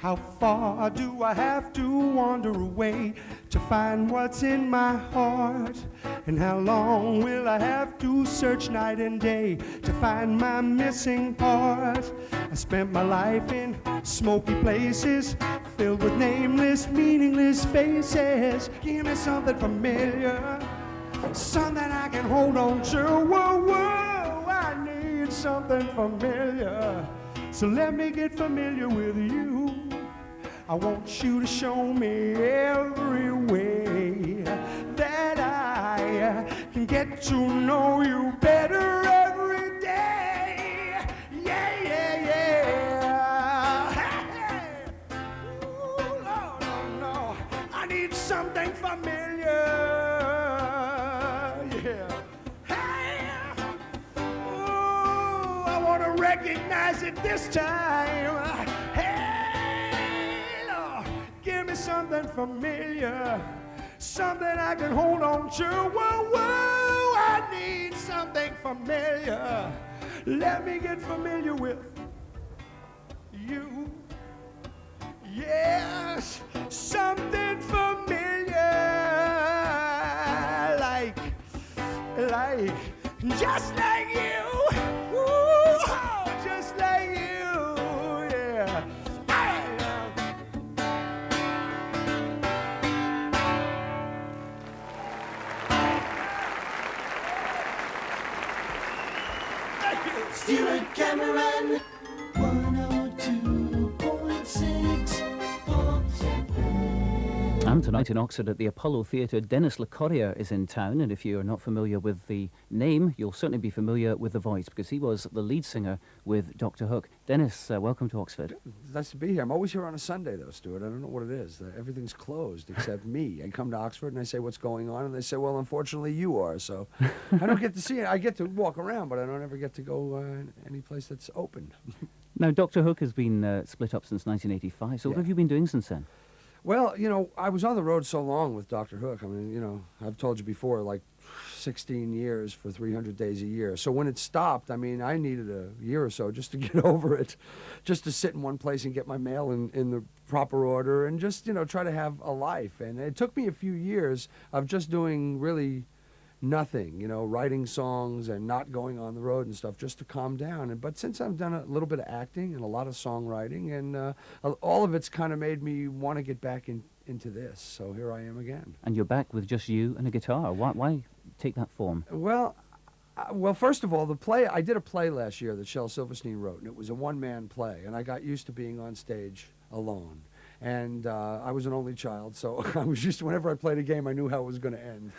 How far do I have to wander away to find what's in my heart? And how long will I have to search night and day to find my missing part? I spent my life in smoky places filled with nameless, meaningless faces. Give me something familiar, something I can hold on to. Whoa, whoa, I need something familiar. So let me get familiar with you. I want you to show me every way that I can get to know you better every day. Yeah, yeah, yeah. Hey, hey. Ooh, Lord, oh no, I need something familiar. Yeah. Hey. Ooh, I want to recognize it this time. Give me something familiar, something I can hold on to. Whoa, whoa, I need something familiar. Let me get familiar with you. Yes, something familiar, like, just like you. Ooh, just like you, yeah. Stuart Cameron, 102.6 And tonight in Oxford at the Apollo Theatre, Dennis Locorriere is in town, and if you're not familiar with the name, you'll certainly be familiar with the voice, because he was the lead singer with Dr. Hook. Dennis, welcome to Oxford. It's nice to be here. I'm always here on a Sunday, though, Stuart. I don't know what it is. Everything's closed except me. I come to Oxford and I say, what's going on? And they say, well, unfortunately, you are. So I don't get to see it. I get to walk around, but I don't ever get to go any place that's open. Now, Dr. Hook has been split up since 1985, so what have you been doing since then? Well, you know, I was on the road so long with Dr. Hook. I mean, you know, I've told you before, like 16 years for 300 days a year. So when it stopped, I mean, I needed a year or so just to get over it, just to sit in one place and get my mail in the proper order and just, you know, try to have a life. And it took me a few years of just doing really nothing, you know, writing songs and not going on the road and stuff, just to calm down. But since I've done a little bit of acting and a lot of songwriting, and all of it's kind of made me want to get back into this. So here I am again. And you're back with just you and a guitar. Why take that form? Well, first of all, the play, I did a play last year that Shel Silverstein wrote, and it was a one-man play, and I got used to being on stage alone. And I was an only child, so I was used to, whenever I played a game, I knew how it was going to end.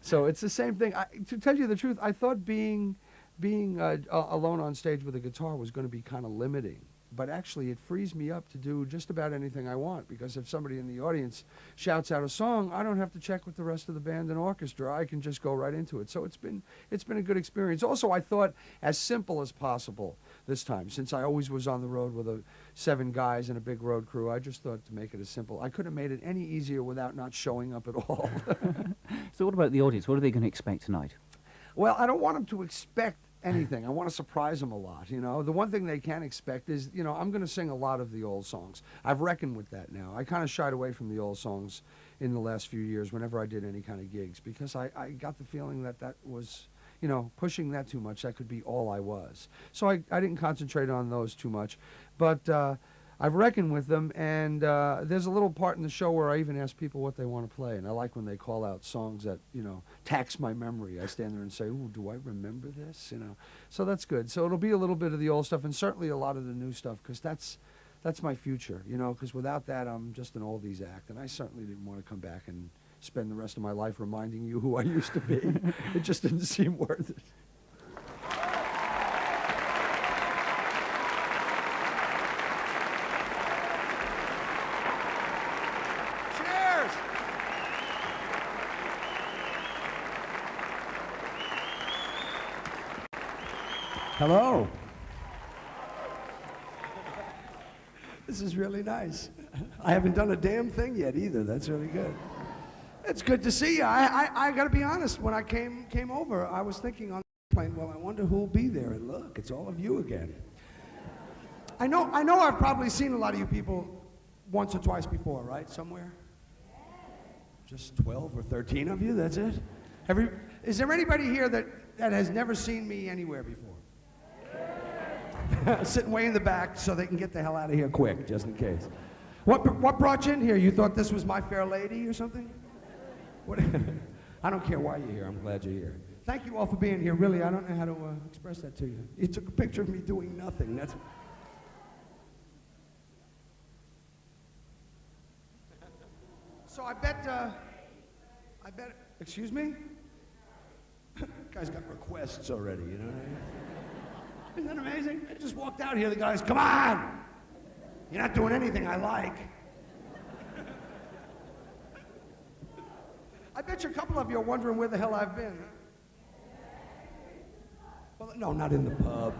So it's the same thing. To tell you the truth, I thought being alone on stage with a guitar was going to be kind of limiting. But actually, it frees me up to do just about anything I want, because if somebody in the audience shouts out a song, I don't have to check with the rest of the band and orchestra. I can just go right into it. So it's been a good experience. Also, I thought as simple as possible this time, since I always was on the road with 7 guys and a big road crew. I just thought to make it as simple. I couldn't have made it any easier without not showing up at all. So what about the audience? What are they going to expect tonight? Well, I don't want them to expect anything. I want to surprise them a lot, you know. The one thing they can expect is, you know, I'm going to sing a lot of the old songs. I've reckoned with that now. I kind of shied away from the old songs in the last few years whenever I did any kind of gigs, because I got the feeling that was, you know, pushing that too much. That could be all I was. So I didn't concentrate on those too much. But I've reckoned with them, and there's a little part in the show where I even ask people what they want to play, and I like when they call out songs that, you know, tax my memory. I stand there and say, ooh, do I remember this? You know, so that's good. So it'll be a little bit of the old stuff, and certainly a lot of the new stuff, because that's my future, you know, because without that, I'm just an oldies act, and I certainly didn't want to come back and spend the rest of my life reminding you who I used to be. It just didn't seem worth it. Hello. This is really nice. I haven't done a damn thing yet either. That's really good. It's good to see you. I got to be honest. When I came over, I was thinking on the plane, well, I wonder who'll be there. And look, it's all of you again. I know I've probably seen a lot of you people once or twice before, right? Somewhere? Just 12 or 13 of you, that's it? Is there anybody here that has never seen me anywhere before? Sitting way in the back so they can get the hell out of here quick, just in case. What brought you in here? You thought this was My Fair Lady or something? What? I don't care why you're here. I'm glad you're here. Thank you all for being here. Really, I don't know how to express that to you. You took a picture of me doing nothing. That's. So I bet. Excuse me? Guy's got requests already. You know what I mean? Isn't that amazing? I just walked out here. The guy's, come on! You're not doing anything I like. I bet you a couple of you are wondering where the hell I've been. Well, no, not in the pub.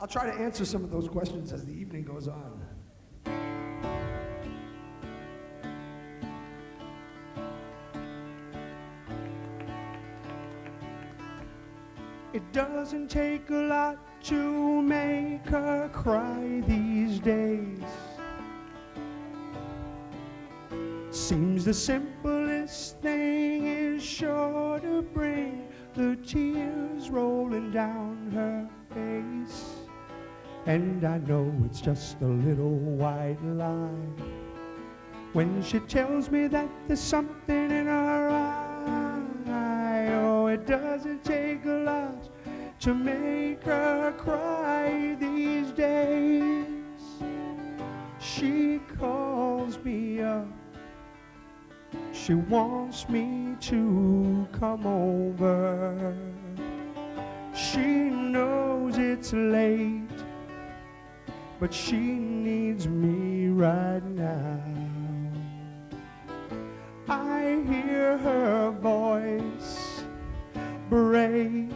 I'll try to answer some of those questions as the evening goes on. It doesn't take a lot to make her cry these days. Seems the simplest thing is sure to bring the tears rolling down her face. And I know it's just a little white lie when she tells me that there's something in her eye. Oh, it doesn't take a lot to make her cry these days. She calls me up. She wants me to come over. She knows it's late, but she needs me right now. I hear her voice break,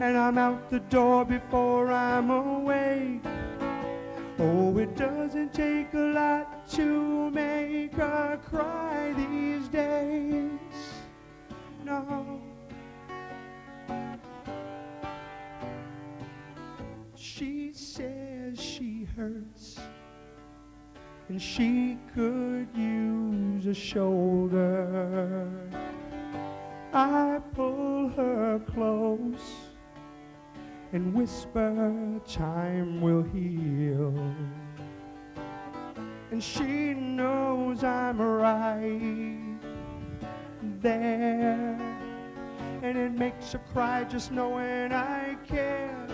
and I'm out the door before I'm awake. Oh, it doesn't take a lot to make her cry these days. No. She says she hurts, and she could use a shoulder. I pull her close and whisper, time will heal. And she knows I'm right there, and it makes her cry just knowing I care.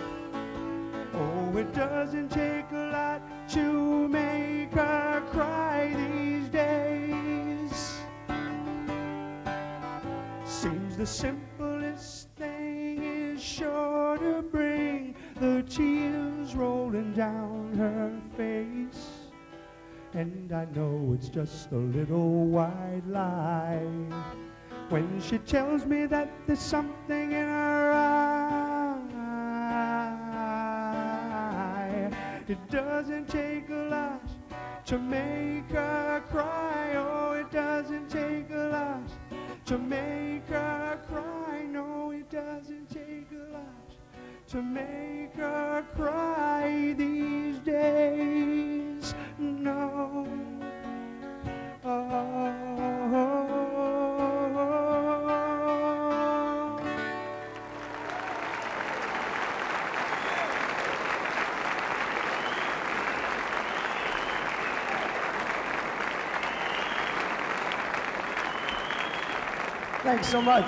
Oh, it doesn't take a lot to make her cry these days. Seems the simplest thing is sure to bring the tears rolling down her face. And I know it's just a little white lie when she tells me that there's something in her eye. It doesn't take a lot to make her cry. Oh, it doesn't take a lot to make her cry. No, it doesn't take a lot to make her cry these days. No. Oh. Thanks so much.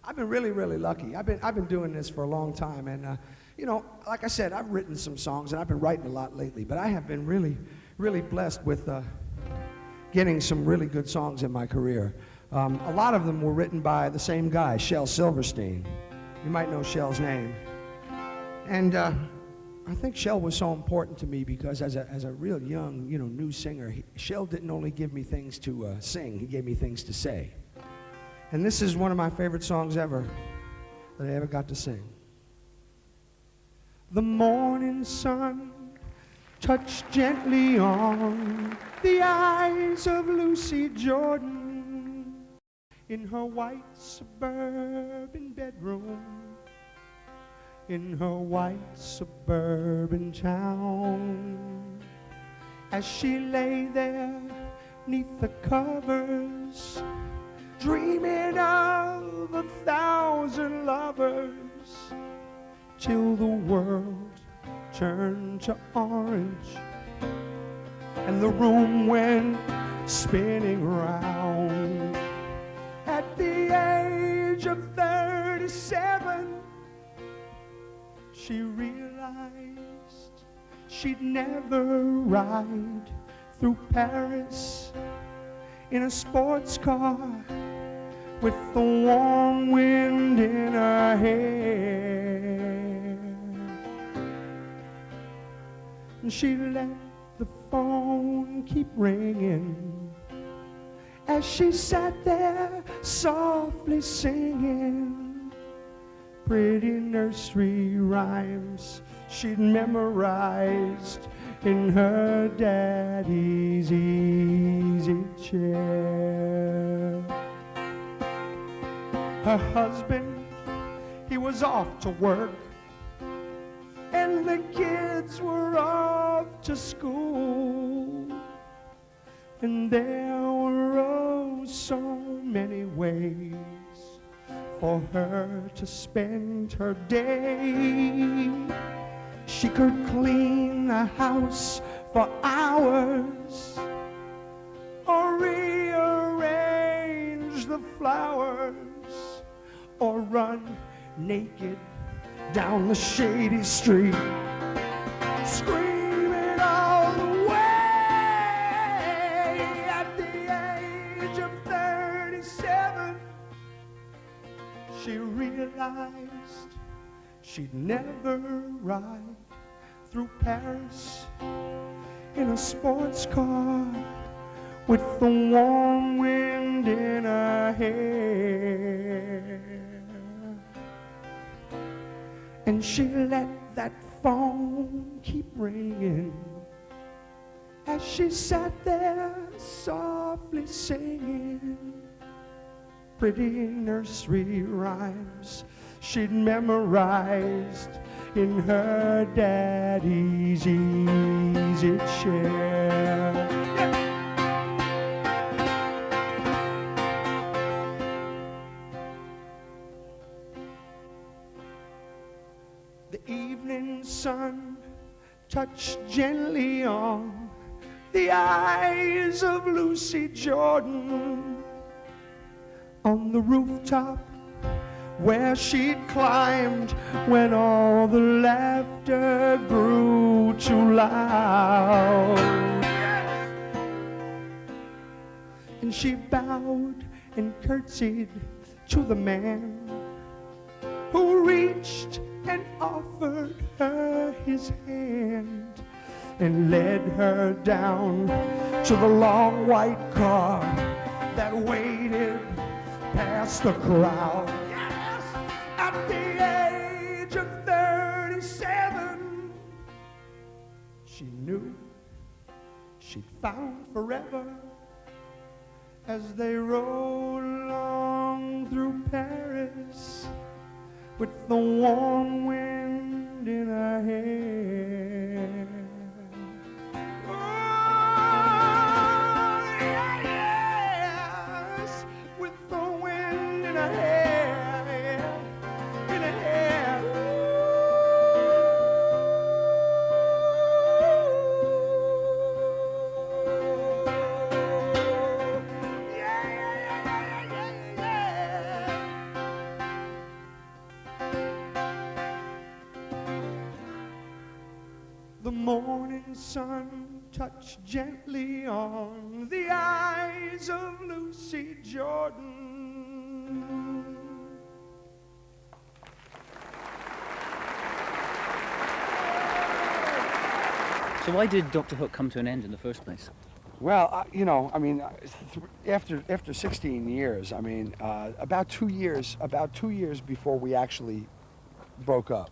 I've been really, really lucky. I've been doing this for a long time, and you know, like I said, I've written some songs, and I've been writing a lot lately. But I have been really, really blessed with getting some really good songs in my career. A lot of them were written by the same guy, Shel Silverstein. You might know Shel's name, and I think Shel was so important to me because as a real young, you know, new singer, Shel didn't only give me things to sing; he gave me things to say. And this is one of my favorite songs ever that I ever got to sing. The morning sun touched gently on the eyes of Lucy Jordan in her white suburban bedroom. in her white suburban town. As she lay there neath the covers, dreaming of 1,000 lovers, till the world turned to orange and the room went spinning round. At the age of 37, she realized she'd never ride through Paris in a sports car with the warm wind in her hair. And she let the phone keep ringing as she sat there softly singing pretty nursery rhymes she'd memorized in her daddy's easy chair. Her husband, he was off to work, and the kids were off to school. And there were oh so many ways for her to spend her day. She could clean the house for hours, or rearrange the flowers, or run naked down the shady street, screaming all the way. At the age of 37, she realized she'd never ride through Paris in a sports car with the warm wind in her hair. And she let that phone keep ringing as she sat there softly singing pretty nursery rhymes she'd memorized in her daddy's easy chair. The evening sun touched gently on the eyes of Lucy Jordan on the rooftop where she'd climbed when all the laughter grew too loud. And she bowed and curtsied to the man who reached and offered her his hand and led her down to the long white car that waited past the crowd. Yes, at the age of 37, she knew she'd found forever as they rode along through Paris with the warm wind in her hair. Oh, yeah, yes, with the wind in her hair, in her hair. Ooh, yeah, yeah. The morning sun touched gently on the eyes of Lucy Jordan. So why did Dr. Hook come to an end in the first place? Well, you know, I mean, after 16 years, I mean, about 2 years before we actually broke up,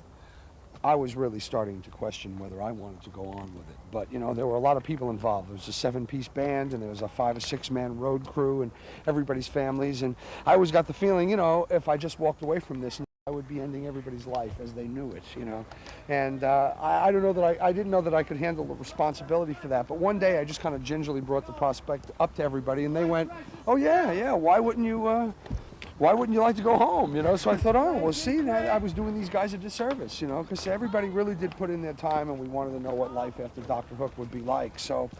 I was really starting to question whether I wanted to go on with it. But, you know, there were a lot of people involved. There was a 7-piece band, and there was a 5 or 6 man road crew, and everybody's families. And I always got the feeling, you know, if I just walked away from this, I would be ending everybody's life as they knew it, you know. And I don't know that I didn't know that I could handle the responsibility for that. But one day I just kind of gingerly brought the prospect up to everybody, and they went, "Oh yeah, why wouldn't you like to go home?" You know. So I thought, oh well, see, I was doing these guys a disservice, you know, because everybody really did put in their time, and we wanted to know what life after Dr. Hook would be like. So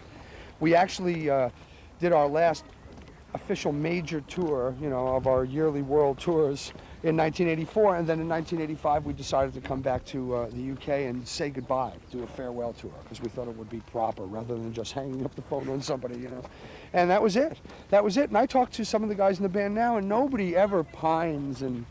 we actually did our last official major tour, you know, of our yearly world tours in 1984, and then in 1985 we decided to come back to the UK and say goodbye, do a farewell tour, because we thought it would be proper rather than just hanging up the phone on somebody, you know. And that was it. That was it. And I talked to some of the guys in the band now, and nobody ever pines, and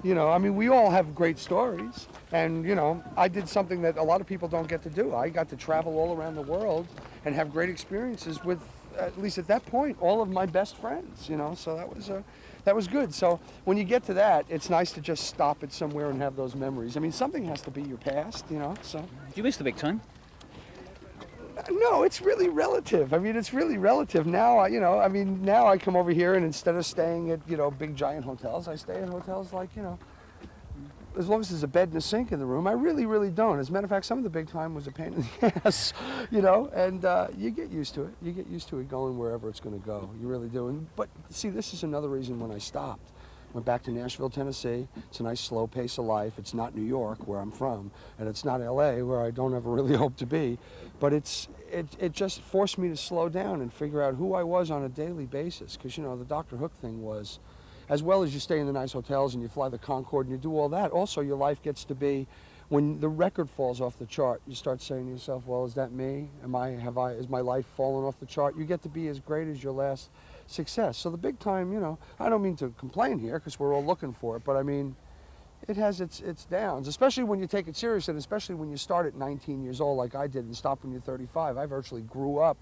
you know, I mean, we all have great stories, and you know, I did something that a lot of people don't get to do. I got to travel all around the world and have great experiences with, at least at that point, all of my best friends, you know, so that was good. So when you get to that, it's nice to just stop it somewhere and have those memories. I mean, something has to be your past, you know, so. Do you miss the big time? No, it's really relative. I mean, it's really relative. Now, you know, I mean, now I come over here and instead of staying at, you know, big giant hotels, I stay in hotels like, you know, as long as there's a bed and a sink in the room. I really, really don't. As a matter of fact, some of the big time was a pain in the ass, you know, and you get used to it. You get used to it going wherever it's going to go. You really do. But see, this is another reason when I stopped. Went back to Nashville, Tennessee. It's a nice slow pace of life. It's not New York, where I'm from, and it's not LA, where I don't ever really hope to be. But it just forced me to slow down and figure out who I was on a daily basis. Because, you know, the Dr. Hook thing was, as well as you stay in the nice hotels and you fly the Concorde and you do all that, also your life gets to be, when the record falls off the chart, you start saying to yourself, well, is that me? Is my life falling off the chart? You get to be as great as your last success. So the big time, you know, I don't mean to complain here because we're all looking for it, but I mean, it has its downs, especially when you take it serious, and especially when you start at 19 years old like I did and stop when you're 35. I virtually grew up,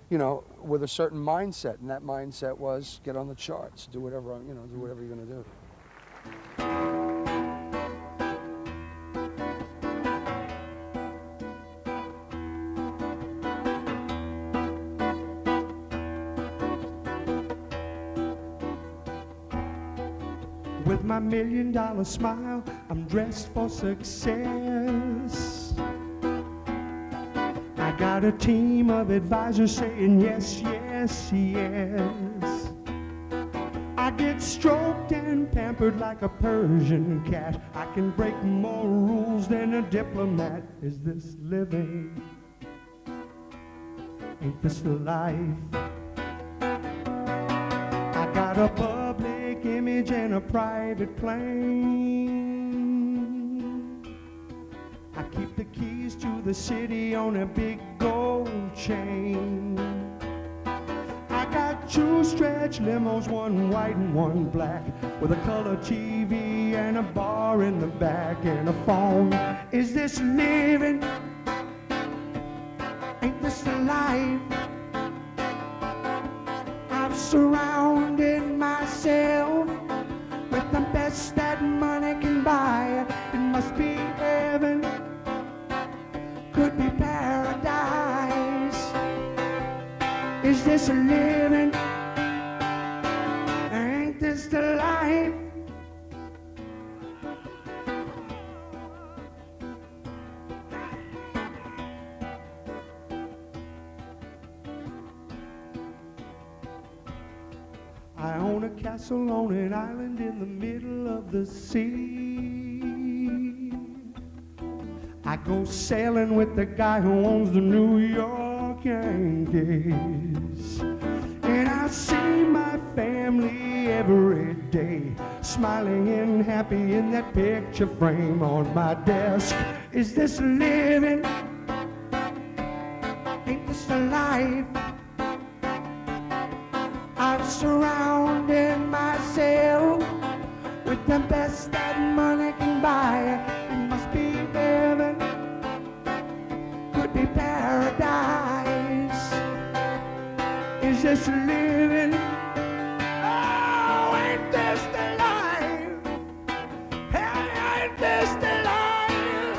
you know, with a certain mindset, and that mindset was get on the charts, do whatever, you know, do whatever you're going to do. With my $1 million smile, I'm dressed for success. I got a team of advisors saying yes, yes, yes. I get stroked and pampered like a Persian cat. I can break more rules than a diplomat. Is this living? Ain't this the life? I got a public image and a private plane. I keep the keys to the city on a big gold chain. I got 2 stretch limos, one white and one black, with a color TV and a bar in the back and a phone. Is this living? Ain't this the life? I've surrounded myself with the best that money can buy. It must be heaven, could be paradise. Is this a living? Ain't this the life? I own a castle on an island in the middle of the sea. I go sailing with the guy who owns the New York Yankees. And I see my family every day, smiling and happy in that picture frame on my desk. Is this living? Ain't this the life? I've surrounded myself with the best that money can buy. It must be heaven, could be paradise. Is this living? Oh, ain't this the life? Hey, ain't this the life?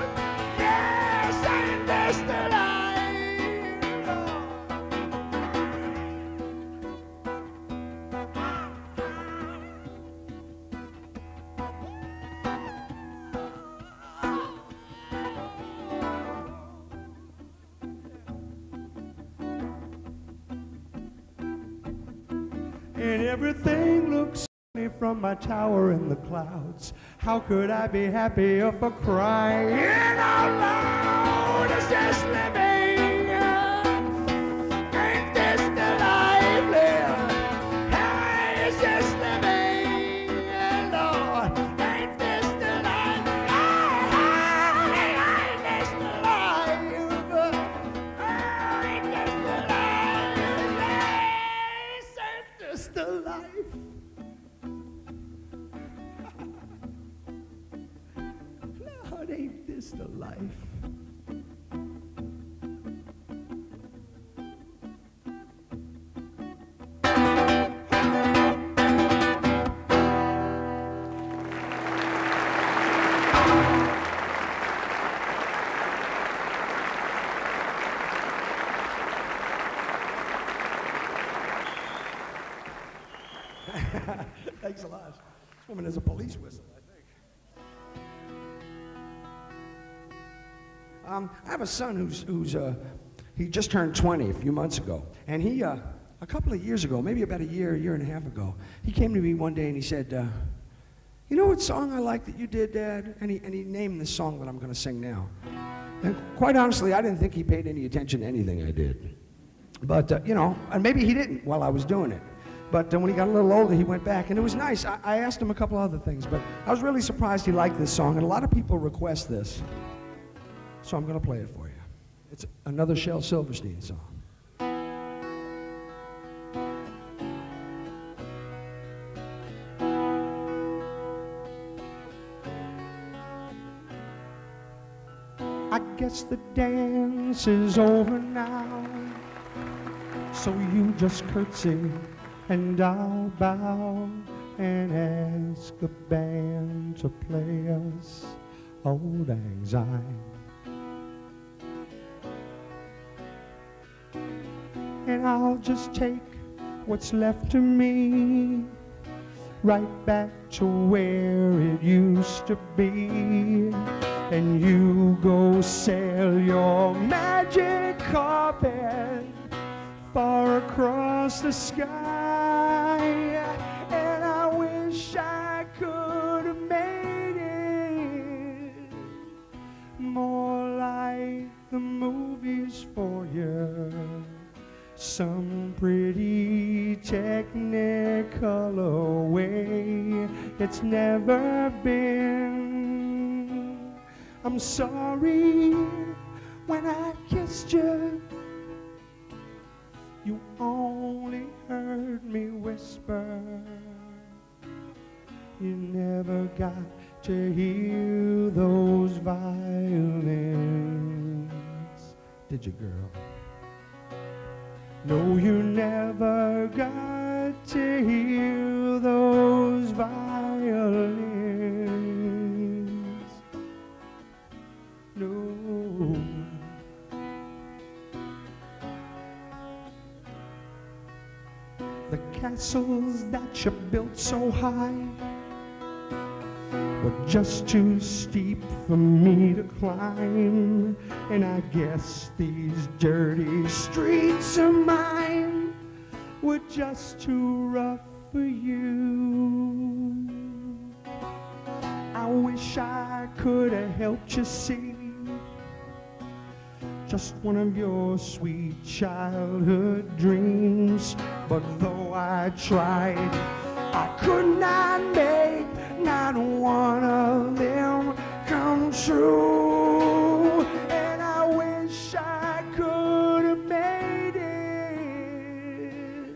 Yes, ain't this the life? and everything looks sunny from my tower in the clouds. How could I be happier for crying out loud? Is this living? Ain't this the life lived? Hey, is this living? Lord, ain't this the life? Hey, ain't this the life? Ain't this the life? Yes, ain't this the life? Lord, ain't this the life? Thanks a lot. This woman has a police whistle, I think. I have a son who's he just turned 20 a few months ago, and he a couple of years ago, maybe about a year and a half ago, he came to me one day and he said, "You know what song I like that you did, Dad?" And he named the song that I'm going to sing now. And quite honestly, I didn't think he paid any attention to anything I did, but you know, and maybe he didn't while I was doing it. But when he got a little older, he went back, and it was nice. I asked him a couple other things, but I was really surprised he liked this song, and a lot of people request this. So I'm going to play it for you. It's another Shel Silverstein song. I guess the dance is over now, so you just curtsy and I'll bow and ask the band to play us Old Lang Syne. And I'll just take what's left of me right back to where it used to be, and you go sail your magic carpet far across the sky. And I wish I could have made it more like the movies for you, some pretty technicolor way it's never been. I'm sorry when I kissed you, you only heard me whisper. You never got to hear those violins, did you, girl? No, you never got to hear those violins. No. The castles that you built so high were just too steep for me to climb, and I guess these dirty streets of mine were just too rough for you. I wish I could have helped you see just one of your sweet childhood dreams, but though I tried, I could not make not one of them come true. And I wish I could have made it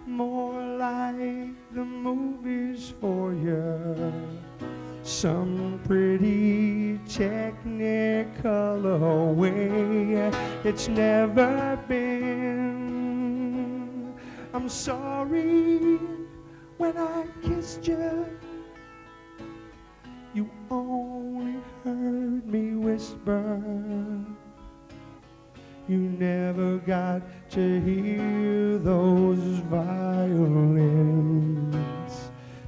more like the movies for you, some pretty technicolor way it's never been. I'm sorry when I kissed you, you only heard me whisper. You never got to hear those violins,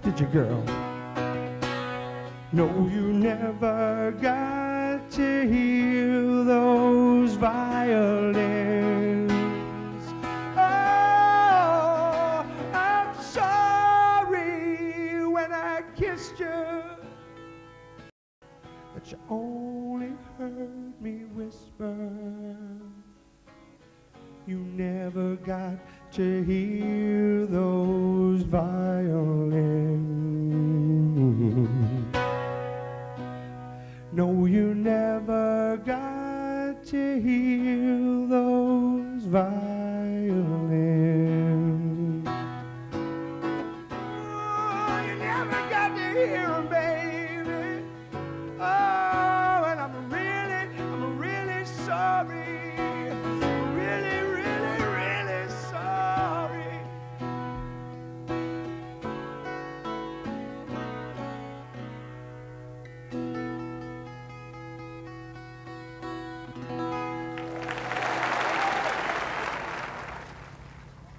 did you, girl? No, you never got to hear those violins. Oh, I'm I kissed you, but you only heard me whisper. You never got to hear those violins. No, you never got to hear those violins. Oh, you never got to hear 'em, baby. Oh, and I'm really sorry. Really, really, really sorry.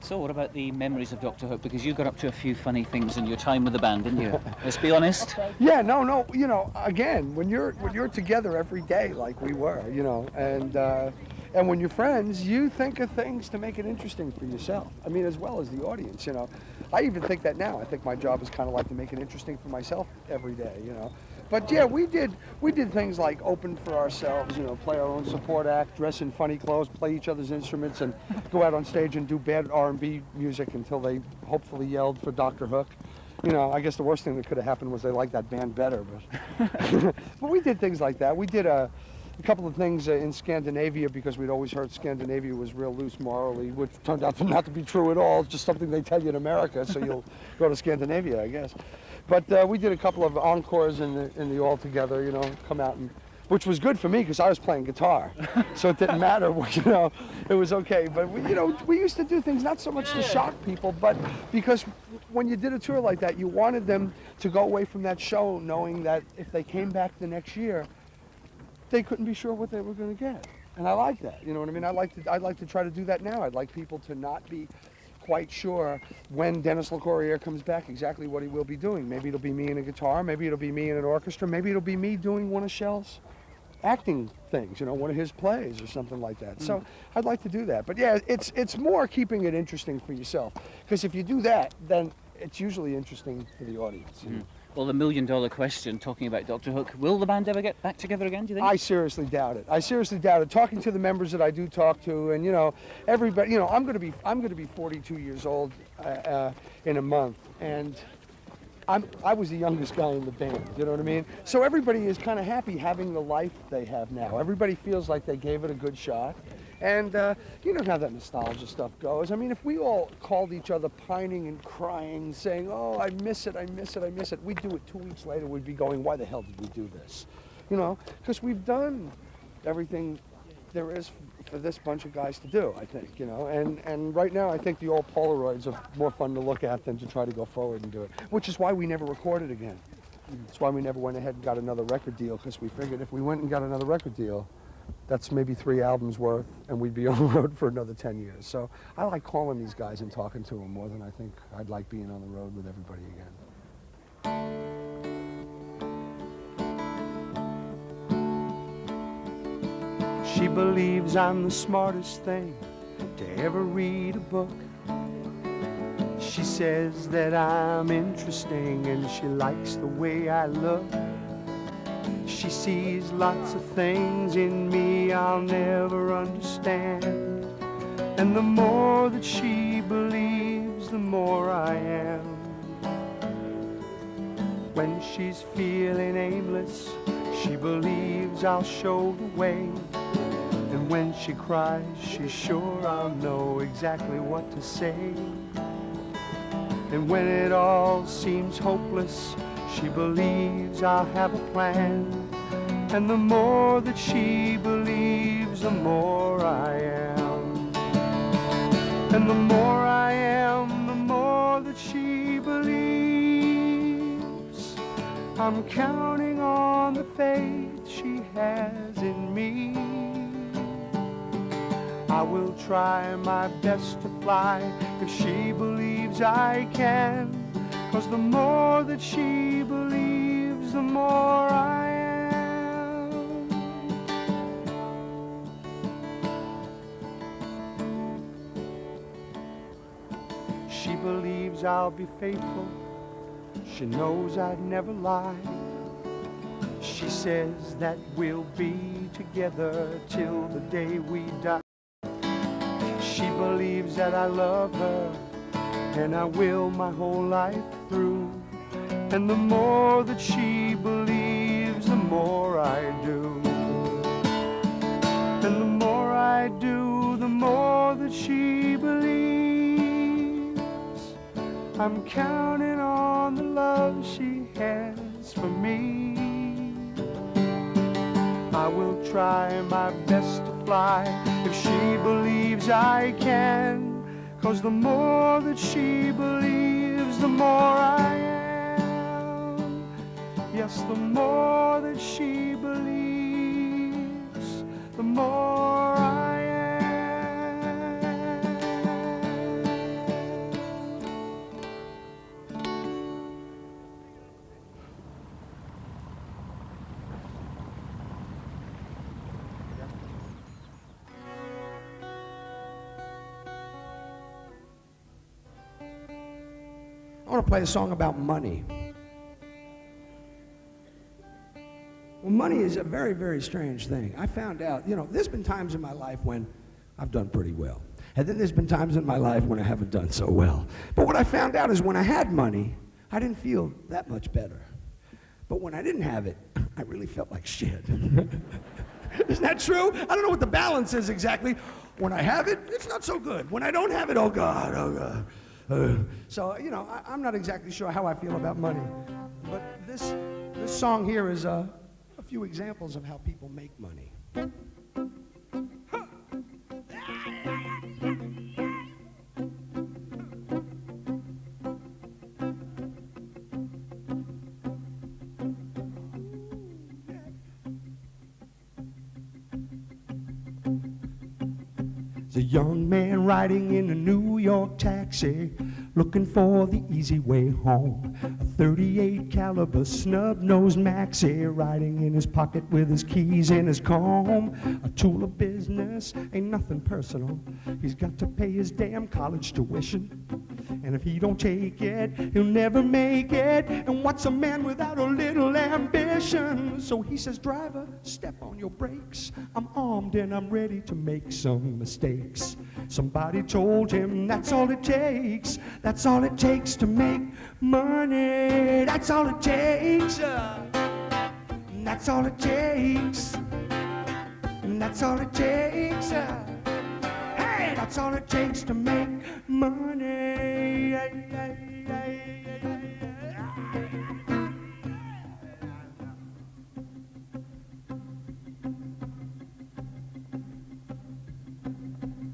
So what about the memories of Dr. Hook? Because you got up to a few funny things in your time with the band, didn't you? Let's be honest. Yeah, no, you know, again, when you're together every day like we were, you know, and when you're friends, you think of things to make it interesting for yourself. I mean, as well as the audience, you know. I even think that now. I think my job is kind of like to make it interesting for myself every day, you know. But yeah, we did things like open for ourselves, you know, play our own support act, dress in funny clothes, play each other's instruments, and go out on stage and do bad R&B music until they hopefully yelled for Dr. Hook. You know, I guess the worst thing that could have happened was they liked that band better, but but we did things like that. We did a couple of things in Scandinavia because we'd always heard Scandinavia was real loose morally, which turned out not to be true at all. It's just something they tell you in America, so you'll go to Scandinavia, I guess. But we did a couple of encores in the All Together, you know, come out, and which was good for me because I was playing guitar, so it didn't matter, you know, it was okay. But we, you know, we used to do things not so much to shock people, but because when you did a tour like that, you wanted them to go away from that show knowing that if they came back the next year, they couldn't be sure what they were going to get. And I like that, you know what I mean? I'd like to try to do that now. I'd like people to not be quite sure when Dennis Locorriere comes back exactly what he will be doing. Maybe it'll be me in a guitar, maybe it'll be me in an orchestra, maybe it'll be me doing one of Shell's acting things, you know, one of his plays or something like that. So I'd like to do that. But yeah, it's more keeping it interesting for yourself, because if you do that, then it's usually interesting for the audience. You know? Well, the million-dollar question, talking about Dr. Hook, will the band ever get back together again, do you think? I seriously doubt it. I seriously doubt it. Talking to the members that I do talk to, and you know, everybody, you know, I'm going to be 42 years old in a month, and I was the youngest guy in the band. You know what I mean? So everybody is kind of happy having the life they have now. Everybody feels like they gave it a good shot. And you know how that nostalgia stuff goes. I mean, if we all called each other pining and crying, saying, oh, I miss it, I miss it, I miss it, we'd do it 2 weeks later, we'd be going, why the hell did we do this? You know, because we've done everything there is for this bunch of guys to do, I think, you know. And right now, I think the old Polaroids are more fun to look at than to try to go forward and do it, which is why we never recorded again. That's why we never went ahead and got another record deal, because we figured if we went and got another record deal, that's maybe 3 albums worth, and we'd be on the road for another 10 years. So I like calling these guys and talking to them more than I think I'd like being on the road with everybody again. She believes I'm the smartest thing to ever read a book. She says that I'm interesting and she likes the way I look. She sees lots of things in me I'll never understand. And the more that she believes, the more I am. When she's feeling aimless, she believes I'll show the way. And when she cries, she's sure I'll know exactly what to say. And when it all seems hopeless, she believes I'll have a plan. And the more that she believes, the more I am. And the more I am, the more that she believes. I'm counting on the faith she has in me. I will try my best to fly if she believes I can. 'Cause the more that she believes, the more I am. She believes I'll be faithful. She knows I'd never lie. She says that we'll be together till the day we die. She believes that I love her, and I will my whole life through. And the more that she believes, the more I do. And the more I do, the more that she believes. I'm counting on the love she has for me. I will try my best to fly if she believes I can. 'Cause the more that she believes, the more I am. Yes, the more that she believes, the more I am. I want to play a song about money. Well, money is a very, very strange thing. I found out, there's been times in my life when I've done pretty well. And then there's been times in my life when I haven't done so well. But what I found out is when I had money, I didn't feel that much better. But when I didn't have it, I really felt like shit. Isn't that true? I don't know what the balance is exactly. When I have it, it's not so good. When I don't have it, oh God, oh God. So, I'm not exactly sure how I feel about money. But this song here is a few examples of how people make money. There's a young man riding in a New York taxi, looking for the easy way home. A 38 caliber snub-nosed maxi, riding in his pocket with his keys in his comb. A tool of business, ain't nothing personal. He's got to pay his damn college tuition. And if he don't take it, he'll never make it. And what's a man without a little ambition? So he says, driver, step on your brakes. I'm armed and I'm ready to make some mistakes. Somebody told him that's all it takes. That's all it takes to make money. That's all it takes. That's all it takes. That's all it takes. Hey, that's all it takes to make money.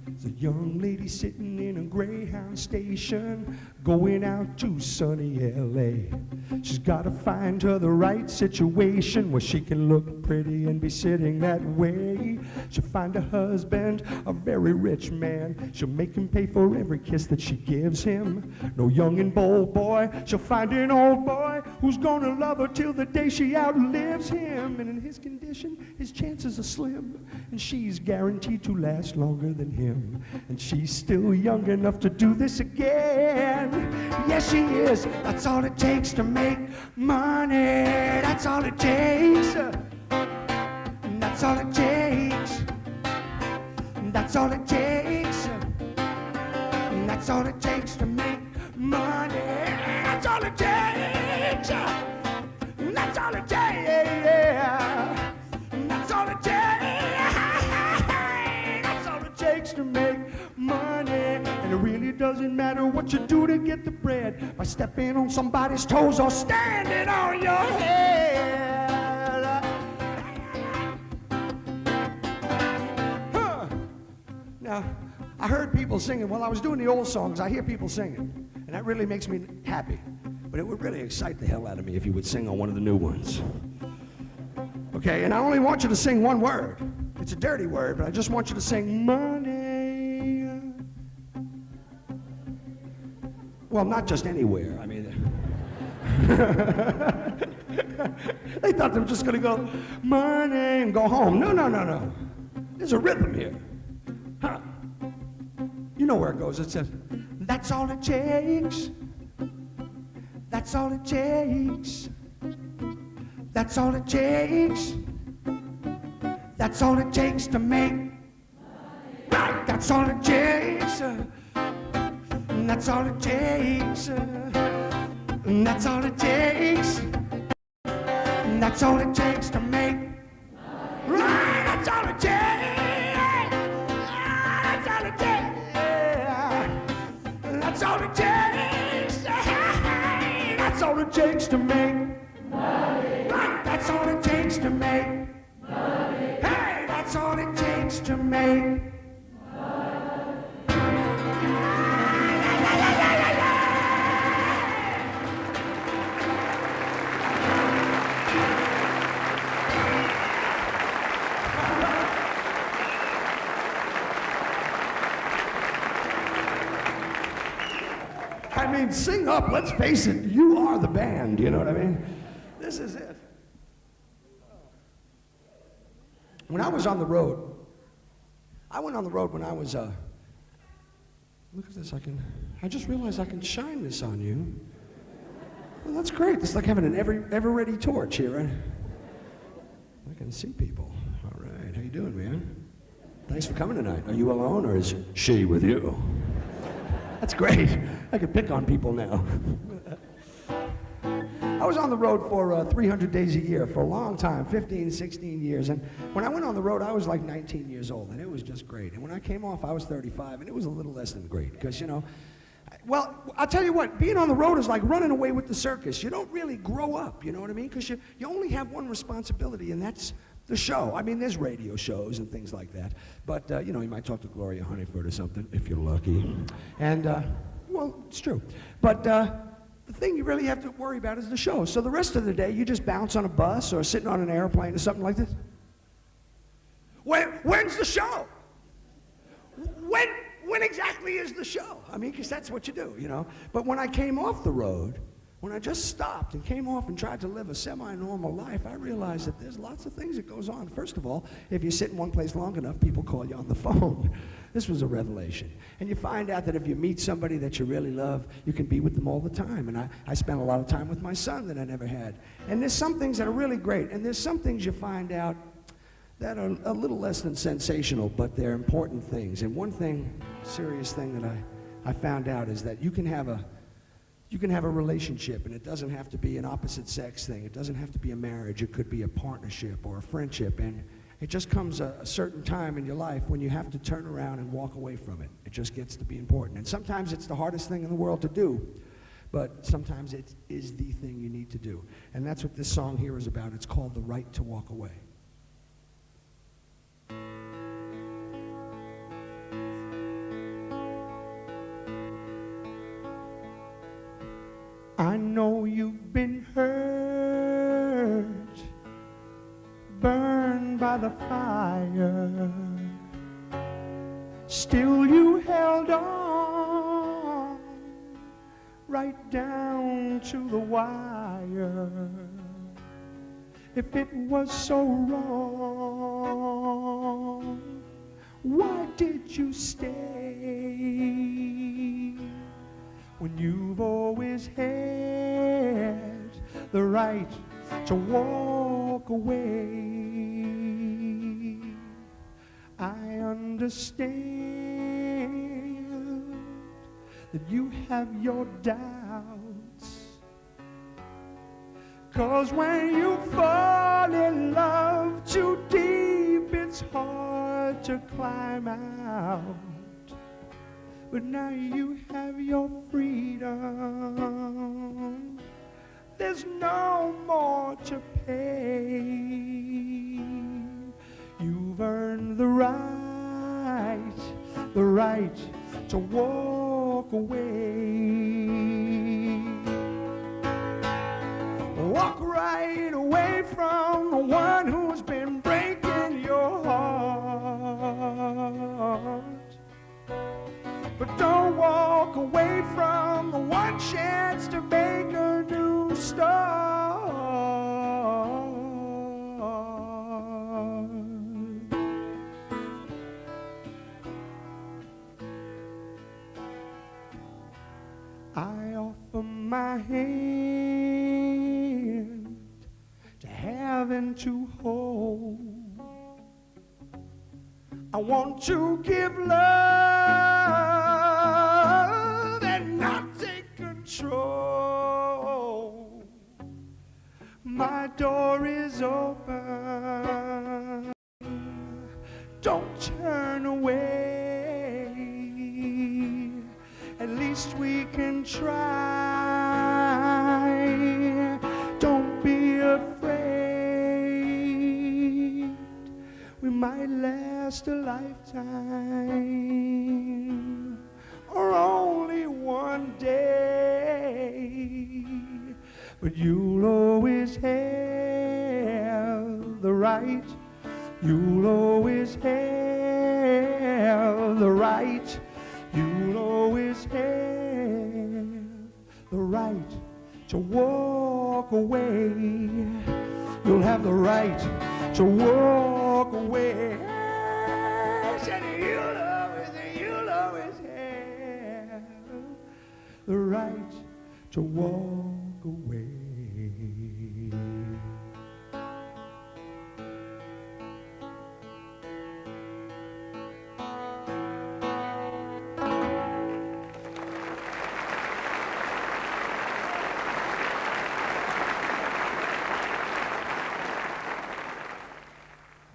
There's a young lady sitting in a Greyhound station, going out to sunny LA. She's got to find her the right situation where she can look pretty and be sitting that way. She'll find a husband, a very rich man. She'll make him pay for every kiss that she gives him. No young and bold boy, she'll find an old boy who's gonna love her till the day she outlives him. And in his condition, his chances are slim, and she's guaranteed to last longer than him. And she's still young enough to do this again. Yes, she is. That's all it takes to make money. That's all it takes. That's all it takes. That's all it takes. That's all it takes to make money. That's all it takes. That's all it takes. That's all it takes. That's all it takes to make money. And it really doesn't matter what you do to get the bread, by stepping on somebody's toes or standing on your head. Now, I heard people singing. While I was doing the old songs, I hear people singing, and that really makes me happy. But it would really excite the hell out of me if you would sing on one of the new ones. Okay, and I only want you to sing one word. It's a dirty word, but I just want you to sing money. Well, not just anywhere. I mean, they thought they were just going to go money and go home. No, no, no, no. There's a rhythm here. Huh. You know where it goes. It says, that's all it takes. That's all it takes. That's all it takes. That's all it takes to make. Right. That's all it takes. That's all it takes. That's all it takes. That's all it takes to make. Right. That's all it takes. That's all it takes. That's all it takes. That's all it takes to make. Right. That's all it takes to make. Hey, that's all it takes to make. I mean, sing up, let's face it, you are the band, you know what I mean? This is it. When I was on the road, I went on the road when I was, look at this, I just realized I can shine this on you. Well, that's great, it's like having an ever-ready torch here, right? I can see people. All right, how you doing, man? Thanks for coming tonight. Are you alone, or is she with you? That's great. I can pick on people now. I was on the road for 300 days a year for a long time, 15, 16 years. And when I went on the road, I was like 19 years old, and it was just great. And when I came off, I was 35, and it was a little less than great. Because, you know, well, I'll tell you what, being on the road is like running away with the circus. You don't really grow up, you know what I mean? Because you only have one responsibility, and that's the show. I mean, there's radio shows and things like that. But, you know, you might talk to Gloria Honeyford or something, if you're lucky. And, well, it's true. But the thing you really have to worry about is the show. So the rest of the day, you just bounce on a bus or sitting on an airplane or something like this. When's the show? When exactly is the show? I mean, because that's what you do, you know. But when I came off the road, when I just stopped and came off and tried to live a semi-normal life, I realized that there's lots of things that goes on. First of all, if you sit in one place long enough, people call you on the phone. This was a revelation. And you find out that if you meet somebody that you really love, you can be with them all the time. And I spent a lot of time with my son that I never had. And there's some things that are really great, and there's some things you find out that are a little less than sensational, but they're important things. And one thing, serious thing that I found out is that you can have a relationship, and it doesn't have to be an opposite sex thing. It doesn't have to be a marriage. It could be a partnership or a friendship. And it just comes a certain time in your life when you have to turn around and walk away from it. It just gets to be important. And sometimes it's the hardest thing in the world to do, but sometimes it is the thing you need to do. And that's what this song here is about. It's called The Right to Walk Away. I know you've been hurt, burned by the fire. Still you held on right down to the wire. If it was so wrong, why did you stay? When you've always had the right to walk away. I understand that you have your doubts, 'cause when you fall in love too deep, it's hard to climb out. But now you have your freedom. There's no more to pay. You've earned the right to walk away. Walk right away from the one who's been breaking your heart. But don't walk away from the one chance to make a new start. I offer my hand and to hold. I want to give love and not take control. My door is open. Don't turn away. At least we can try. Don't be afraid. We might last a lifetime or only one day. But you'll always have the right. You'll always have the right. You'll always have the right to walk away. You'll have the right to walk away. And you'll always have the right to walk away.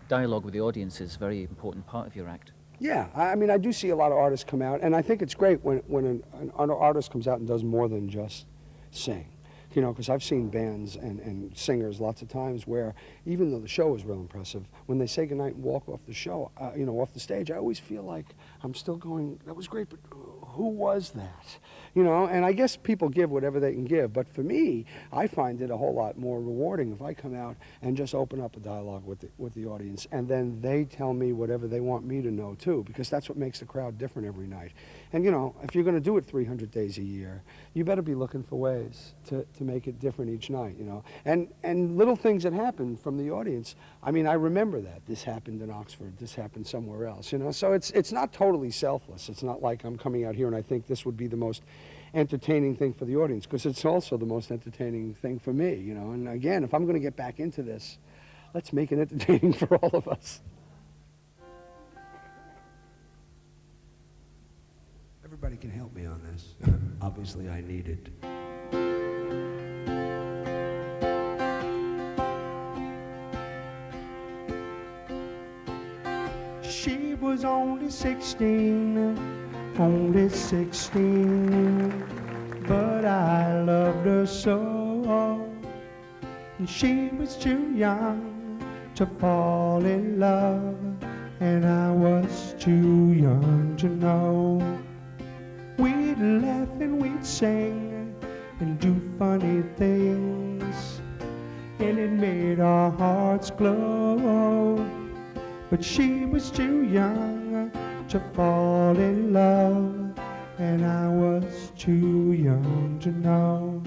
Dialogue with the audience is a very important part of your act. Yeah, I mean, I do see a lot of artists come out, and I think it's great when an artist comes out and does more than just sing. You know, because I've seen bands and singers lots of times where, even though the show is real impressive, when they say goodnight and walk off the show, you know, off the stage, I always feel like I'm still going, that was great, but who was that? You know, and I guess people give whatever they can give, but for me, I find it a whole lot more rewarding if I come out and just open up a dialogue with the audience, and then they tell me whatever they want me to know too, because that's what makes the crowd different every night. And you know, if you're going to do it 300 days a year, you better be looking for ways to make it different each night, you know. And little things that happen from the audience, I mean, I remember that. This happened in Oxford, this happened somewhere else, you know. So it's not totally selfless. It's not like I'm coming out here and I think this would be the most entertaining thing for the audience, because it's also the most entertaining thing for me, you know. And again, if I'm going to get back into this, let's make it entertaining for all of us. Everybody can help me on this. Obviously, I need it. She was only 16, only 16, but I loved her so. And she was too young to fall in love, and I was too young to know. We'd laugh and we'd sing and do funny things, and it made our hearts glow. But she was too young to fall in love, and I was too young to know.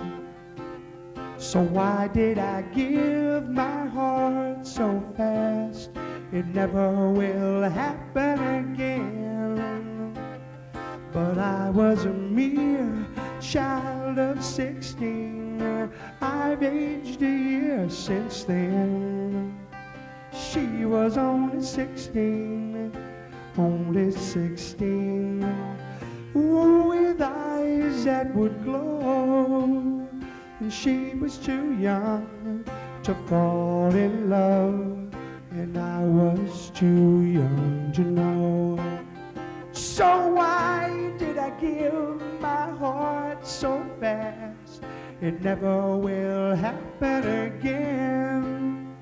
So why did I give my heart so fast? It never will happen again. But I was a mere child of 16. I've aged a year since then. She was only 16, only 16, with eyes that would glow. And she was too young to fall in love, and I was too young to know. So why did I give my heart so fast? It never will happen again.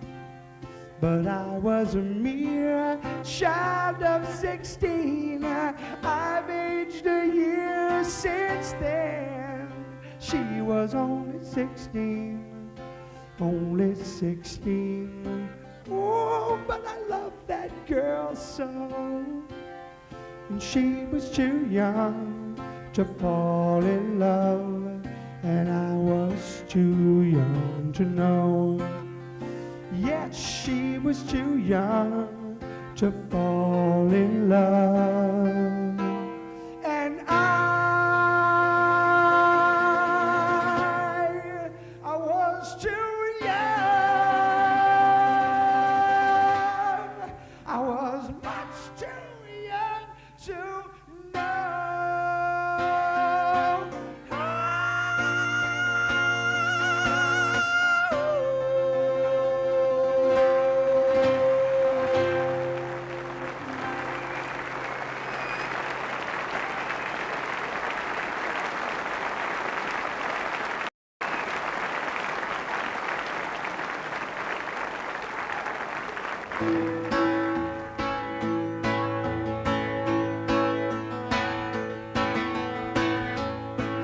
But I was a mere child of 16. I've aged a year since then. She was only 16, only 16. Oh, but I love that girl so. And she was too young to fall in love, and I was too young to know. Yet she was too young to fall in love, and I was too young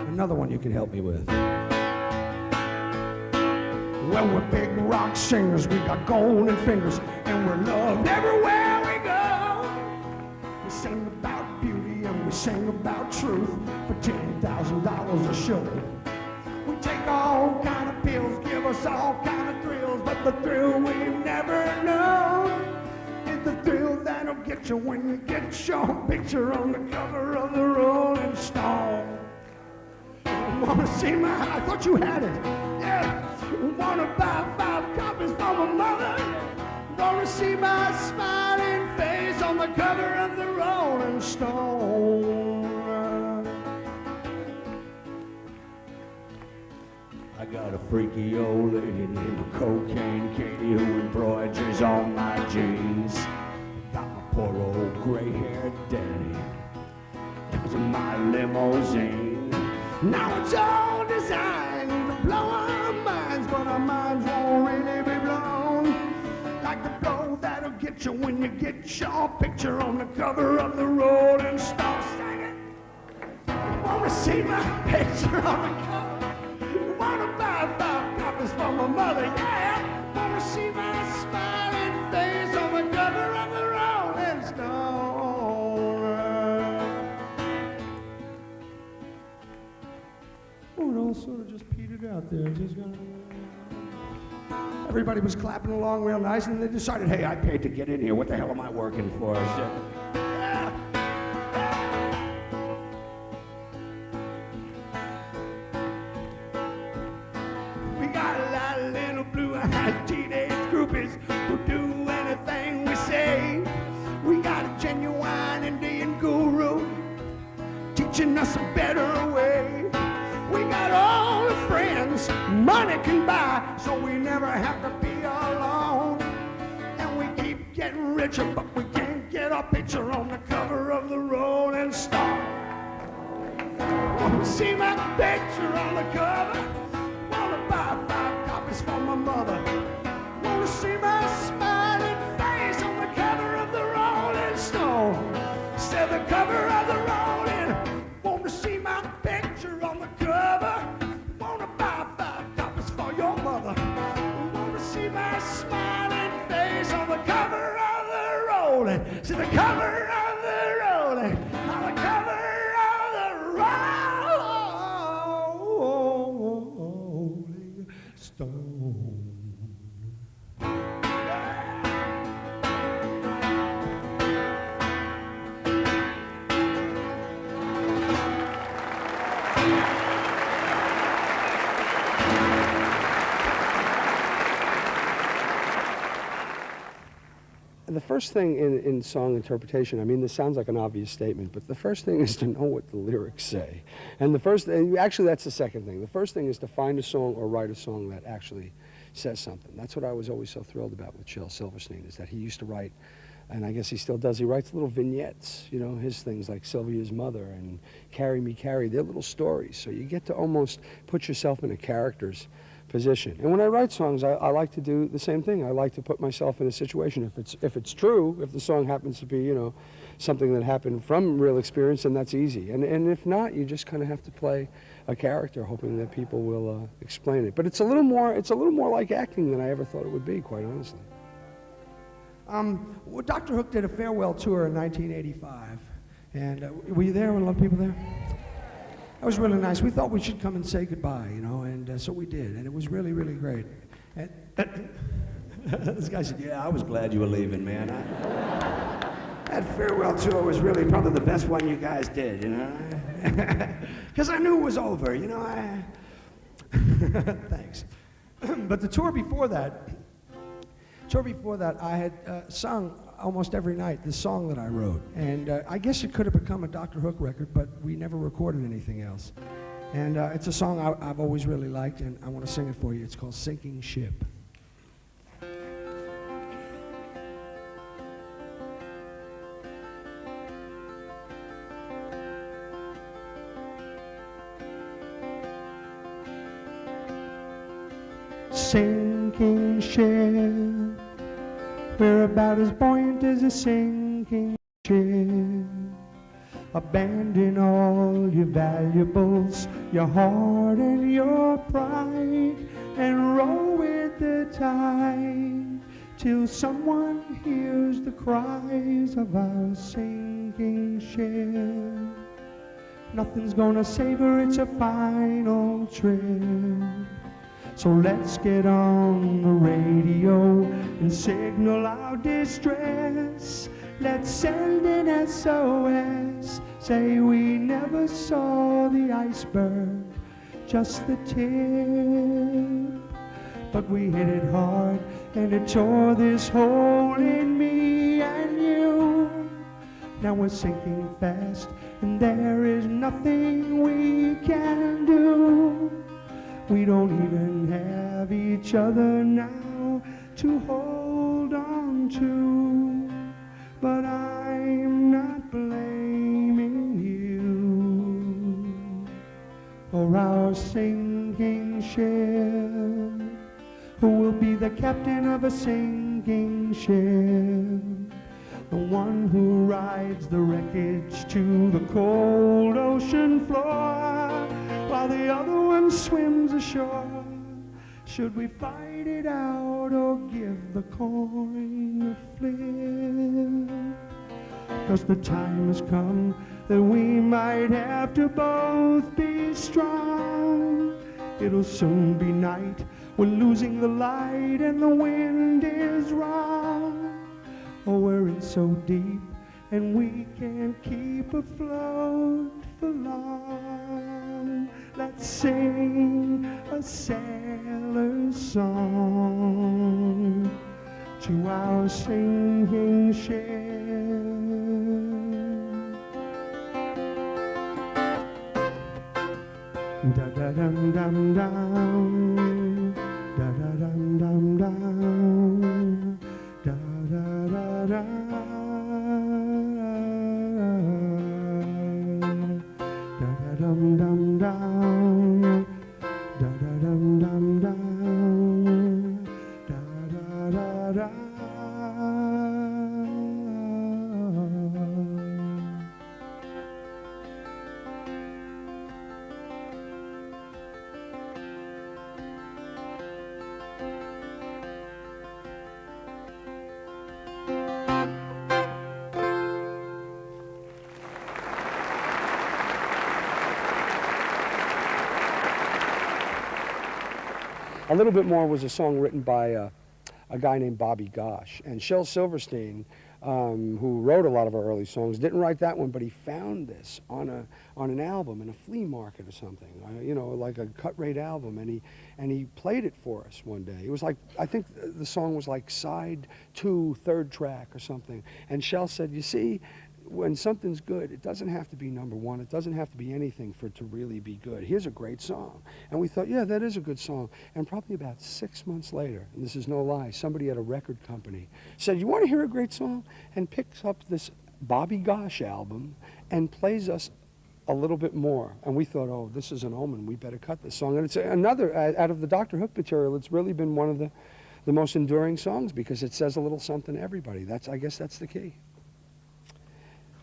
Another one you can help me with. Well, we're big rock singers, we got golden fingers, and we're loved everywhere we go. We sing about beauty and we sing about truth for $10,000 a show. We take all kind of pills, give us all kind of thrills, but the thrill we've never known is the thrill that'll get you when you get your picture on the cover of the Rolling Stone. Wanna see my, I thought you had it. Yeah. Wanna buy 5 copies for my mother. Wanna see my smiling face on the cover of the Rolling Stone. I got a freaky old lady named Cocaine Katie who embroiders on my jeans. Got my poor old gray-haired daddy comes in my limousine. Now it's all designed to blow our minds, but our minds won't really be blown. Like the blow that'll get you when you get your picture on the cover of the Rolling Stone. Sing it! Wanna see my picture on the cover? Wanna buy 5 copies for my mother, yeah! Wanna see my smiling face on the cover of the Rolling Stone. Oh, it all sort of just petered out there. Just gonna... Everybody was clapping along real nice, and they decided, hey, I paid to get in here. What the hell am I working for? Yeah. We got a lot of little blue-eyed teenage groupies who do anything we say. We got a genuine Indian guru teaching us a better way. We got all the friends money can buy, so we never have to be alone. And we keep getting richer, but we can't get our picture on the cover of the Rolling Stone. Wanna see my picture on the cover? Wanna buy 5 copies for my mother? Wanna see my smiling face on the cover of the Rolling Stone? Said the cover of the Rolling. Wanna see my picture on the cover? Wanna buy 5 copies for your mother? Wanna see my smiling face on the cover of the Rolling? See the cover of the Rolling, on the cover of the Rolling Stone. The first thing in song interpretation, I mean, this sounds like an obvious statement, but the first thing is to know what the lyrics say. And actually that's the second thing. The first thing is to find a song or write a song that actually says something. That's what I was always so thrilled about with Shel Silverstein, is that he used to write, and I guess he still does, he writes little vignettes, you know, his things like Sylvia's Mother and Carry Me, Carry, they're little stories. So you get to almost put yourself in a character's position. And when I write songs, I like to do the same thing. I like to put myself in a situation. If it's true, if the song happens to be, you know, something that happened from real experience, then that's easy. And if not, you just kind of have to play a character, hoping that people will explain it. But it's a little more like acting than I ever thought it would be, quite honestly. Well, Dr. Hook did a farewell tour in 1985, and were you there? Were a lot of people there? That was really nice. We thought we should come and say goodbye, you know, and so we did, and it was really, really great. And, this guy said, yeah, I was glad you were leaving, man. That farewell tour was really probably the best one you guys did, you know? Because I knew it was over, you know? Thanks. But the tour before that, I had sung almost every night the song that I wrote. And I guess it could have become a Dr. Hook record, but we never recorded anything else. And it's a song I've always really liked, and I want to sing it for you. It's called Sinking Ship. Sinking ship, We're about as buoyant as a sinking ship. Abandon all your valuables, your heart and your pride, and row with the tide till someone hears the cries of our sinking ship. Nothing's gonna save her, it's a final trip. So let's get on the radio and signal our distress. Let's send an SOS, say we never saw the iceberg, just the tip. But we hit it hard and it tore this hole in me and you. Now we're sinking fast and there is nothing we can do. We don't even have each other now to hold on to. But I'm not blaming you for our sinking ship. Who will be the captain of a sinking ship? The one who rides the wreckage to the cold ocean floor, while the other one swims ashore. Should we fight it out or give the coin a flip? 'Cause the time has come that we might have to both be strong. It'll soon be night, we're losing the light and the wind is wrong. Oh, we're in so deep and we can't keep afloat for long. Let's sing a sailor's song to our sinking ship. Da da dum dum dum, da da dum dum dum, da da da da, da da dum dum dum, da da dum dum dum, da da da da. A Little Bit More was a song written by a guy named Bobby Gosh. And Shel Silverstein, who wrote a lot of our early songs, didn't write that one, but he found this on an album in a flea market or something, you know, like a cut-rate album, and he played it for us one day. It was like, I think the song was like side 2, third track or something. And Shel said, you see, when something's good, it doesn't have to be number one. It doesn't have to be anything for it to really be good. Here's a great song. And we thought, yeah, that is a good song. And probably about 6 months later, and this is no lie, somebody at a record company said, you want to hear a great song? And picks up this Bobby Gosh album and plays us A Little Bit More. And we thought, oh, this is an omen. We better cut this song. And it's another, out of the Dr. Hook material, it's really been one of the most enduring songs because it says a little something to everybody. I guess that's the key.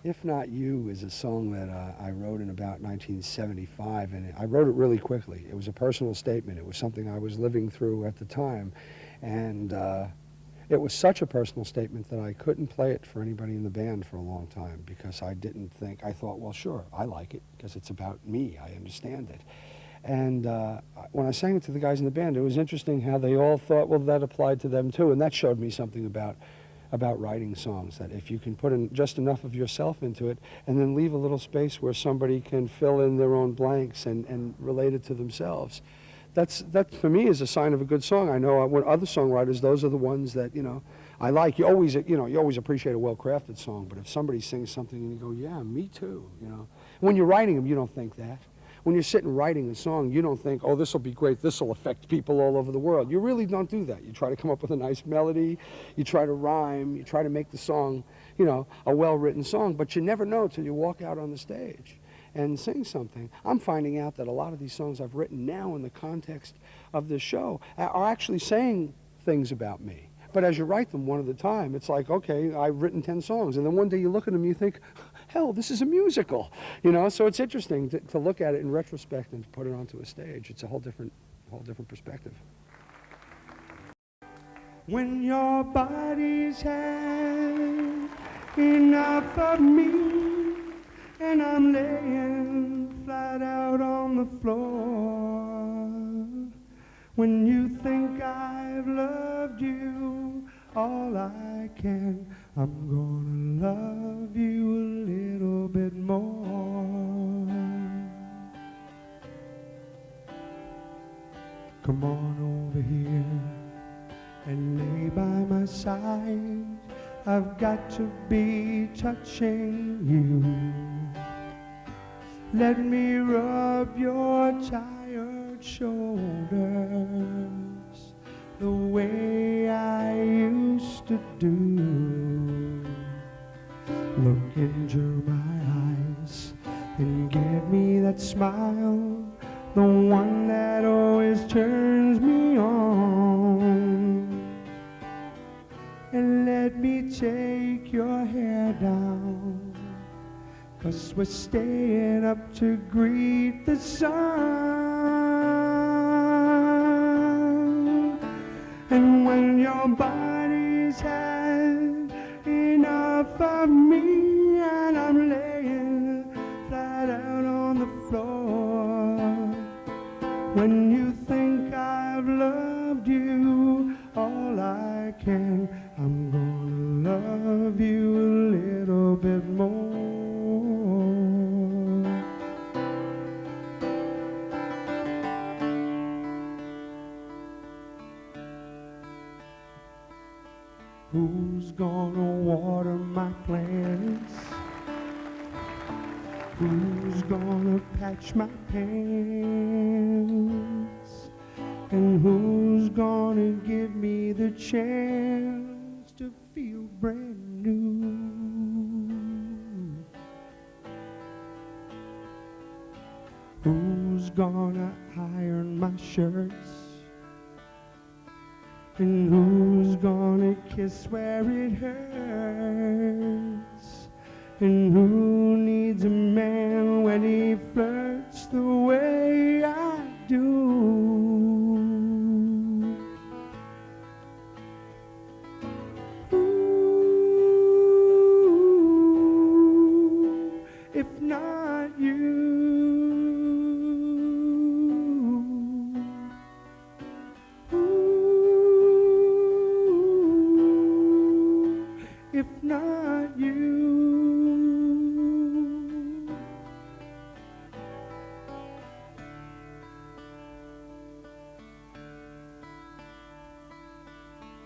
If Not You is a song that I wrote in about 1975, and I wrote it really quickly. It was a personal statement. It was something I was living through at the time, and it was such a personal statement that I couldn't play it for anybody in the band for a long time because I thought, well, sure, I like it because it's about me. I understand it. And when I sang it to the guys in the band, it was interesting how they all thought, well, that applied to them too, and that showed me something about writing songs, that if you can put in just enough of yourself into it and then leave a little space where somebody can fill in their own blanks and relate it to themselves, that for me is a sign of a good song. I know when other songwriters, those are the ones that, you know, I like. You always appreciate a well-crafted song, but if somebody sings something and you go, yeah, me too, you know. When you're writing them, you don't think that. When you're sitting writing a song, you don't think, oh, this will be great, this will affect people all over the world. You really don't do that. You try to come up with a nice melody, you try to rhyme, you try to make the song, you know, a well-written song, but you never know till you walk out on the stage and sing something. I'm finding out that a lot of these songs I've written now in the context of this show are actually saying things about me. But as you write them one at a time, it's like, okay, I've written 10 songs. And then one day you look at them, you think, hell, this is a musical. You know, so it's interesting to look at it in retrospect and to put it onto a stage. It's a whole different perspective. When your body's had enough of me and I'm laying flat out on the floor, when you think I've loved you all I can, I'm gonna love you a little bit more. Come on over here and lay by my side. I've got to be touching you. Let me rub your tired shoulders the way I used to do. Look into my eyes and give me that smile, the one that always turns me on. And let me take your hair down, 'cause we're staying up to greet the sun. And when your body's had enough of me and I'm laying flat out on the floor, when you think I've loved you all I can, I'm gonna love you a little bit more. Who's gonna water my plants? Who's gonna patch my pants? And who's gonna give me the chance to feel brand new? Who's gonna iron my shirts? And who's gonna kiss where it hurts? And who needs a man when he flirts the way I do? Ooh, if not you. If not you.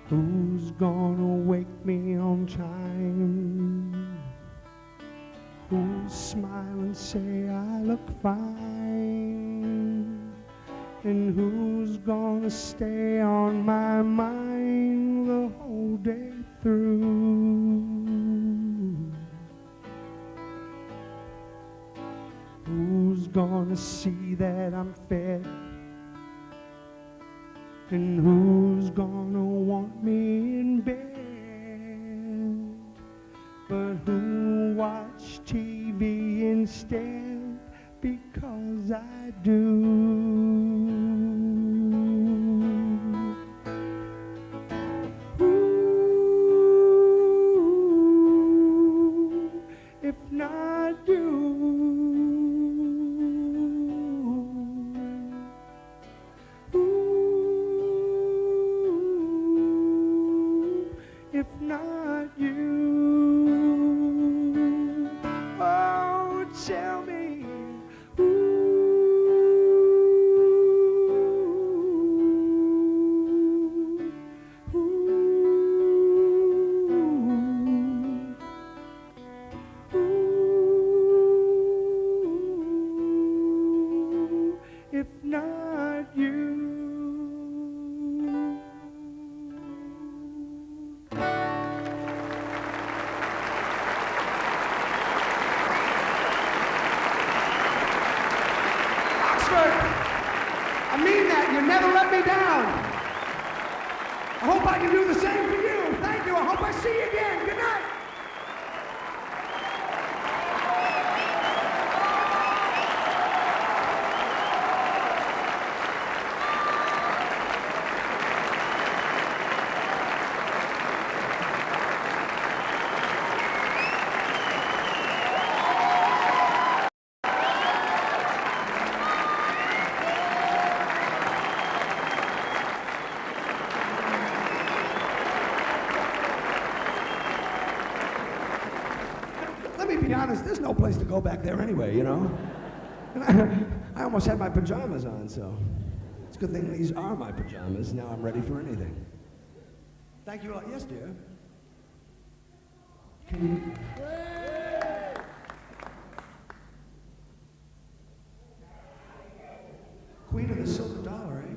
Who's gonna wake me on time? Who'll smile and say I look fine? And who's gonna stay on my mind the whole day through? Who's gonna see that I'm fed? And who's gonna want me in bed? But who'll watch TV instead because I do? If not you. Ooh, if not you. Oh, tell me. If not you. Oxford, I mean that. You never let me down. I hope I I can do the same for you. Thank you. I hope I see you again. Good night. Let me be honest, there's no place to go back there anyway, you know? And I almost had my pajamas on, so it's a good thing these are my pajamas. Now I'm ready for anything. Thank you. Yes, dear. Can you... Queen of the Silver Dollar, eh?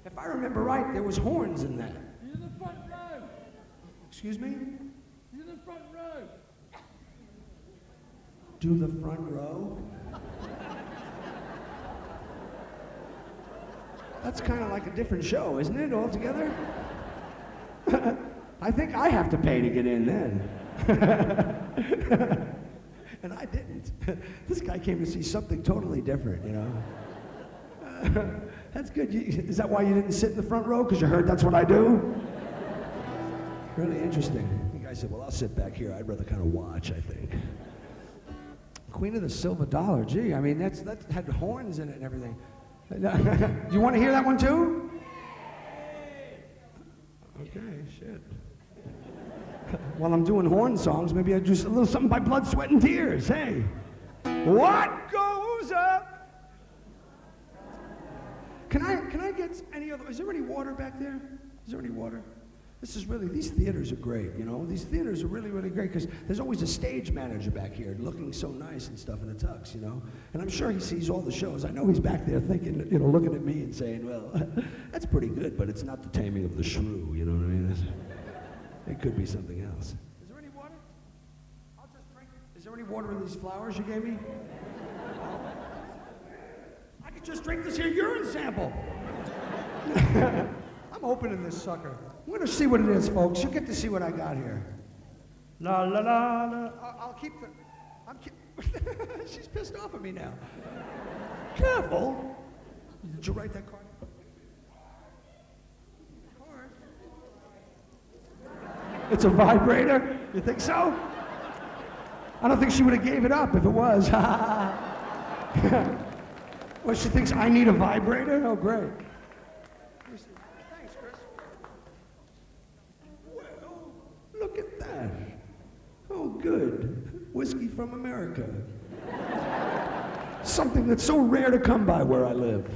If I remember right, there was horns in that. You're the front row. Excuse me? You're the front row. Do the front row? That's kind of like a different show, isn't it, altogether? I think I have to pay to get in then. And I didn't. This guy came to see something totally different, you know? That's good. Is that why you didn't sit in the front row? Because you heard that's what I do? Really interesting. The guy said, well, I'll sit back here. I'd rather kind of watch, I think. Queen of the Silver Dollar. Gee, I mean, that had horns in it and everything. Do you want to hear that one too? Okay, shit. While I'm doing horn songs, maybe I do a little something by Blood, Sweat, and Tears. Hey, what goes up? Can I get any other? Is there any water back there? Is there any water? This is really, these theaters are great, you know? These theaters are really, really great because there's always a stage manager back here looking so nice and stuff in a tux, you know? And I'm sure he sees all the shows. I know he's back there thinking, you know, looking at me and saying, well, that's pretty good, but it's not The Taming of the Shrew, you know what I mean? It could be something else. Is there any water? I'll just drink it. Is there any water in these flowers you gave me? I could just drink this here urine sample. I'm opening this sucker. We're gonna see what it is, folks. You'll get to see what I got here. La la la la. I'll keep the. She's pissed off at me now. Careful. Did you write that card? It's a vibrator? You think so? I don't think she would have gave it up if it was. Well, she thinks I need a vibrator? Oh, great. Thanks, Chris. Well, look at that. Oh, good. Whiskey from America. Something that's so rare to come by where I live.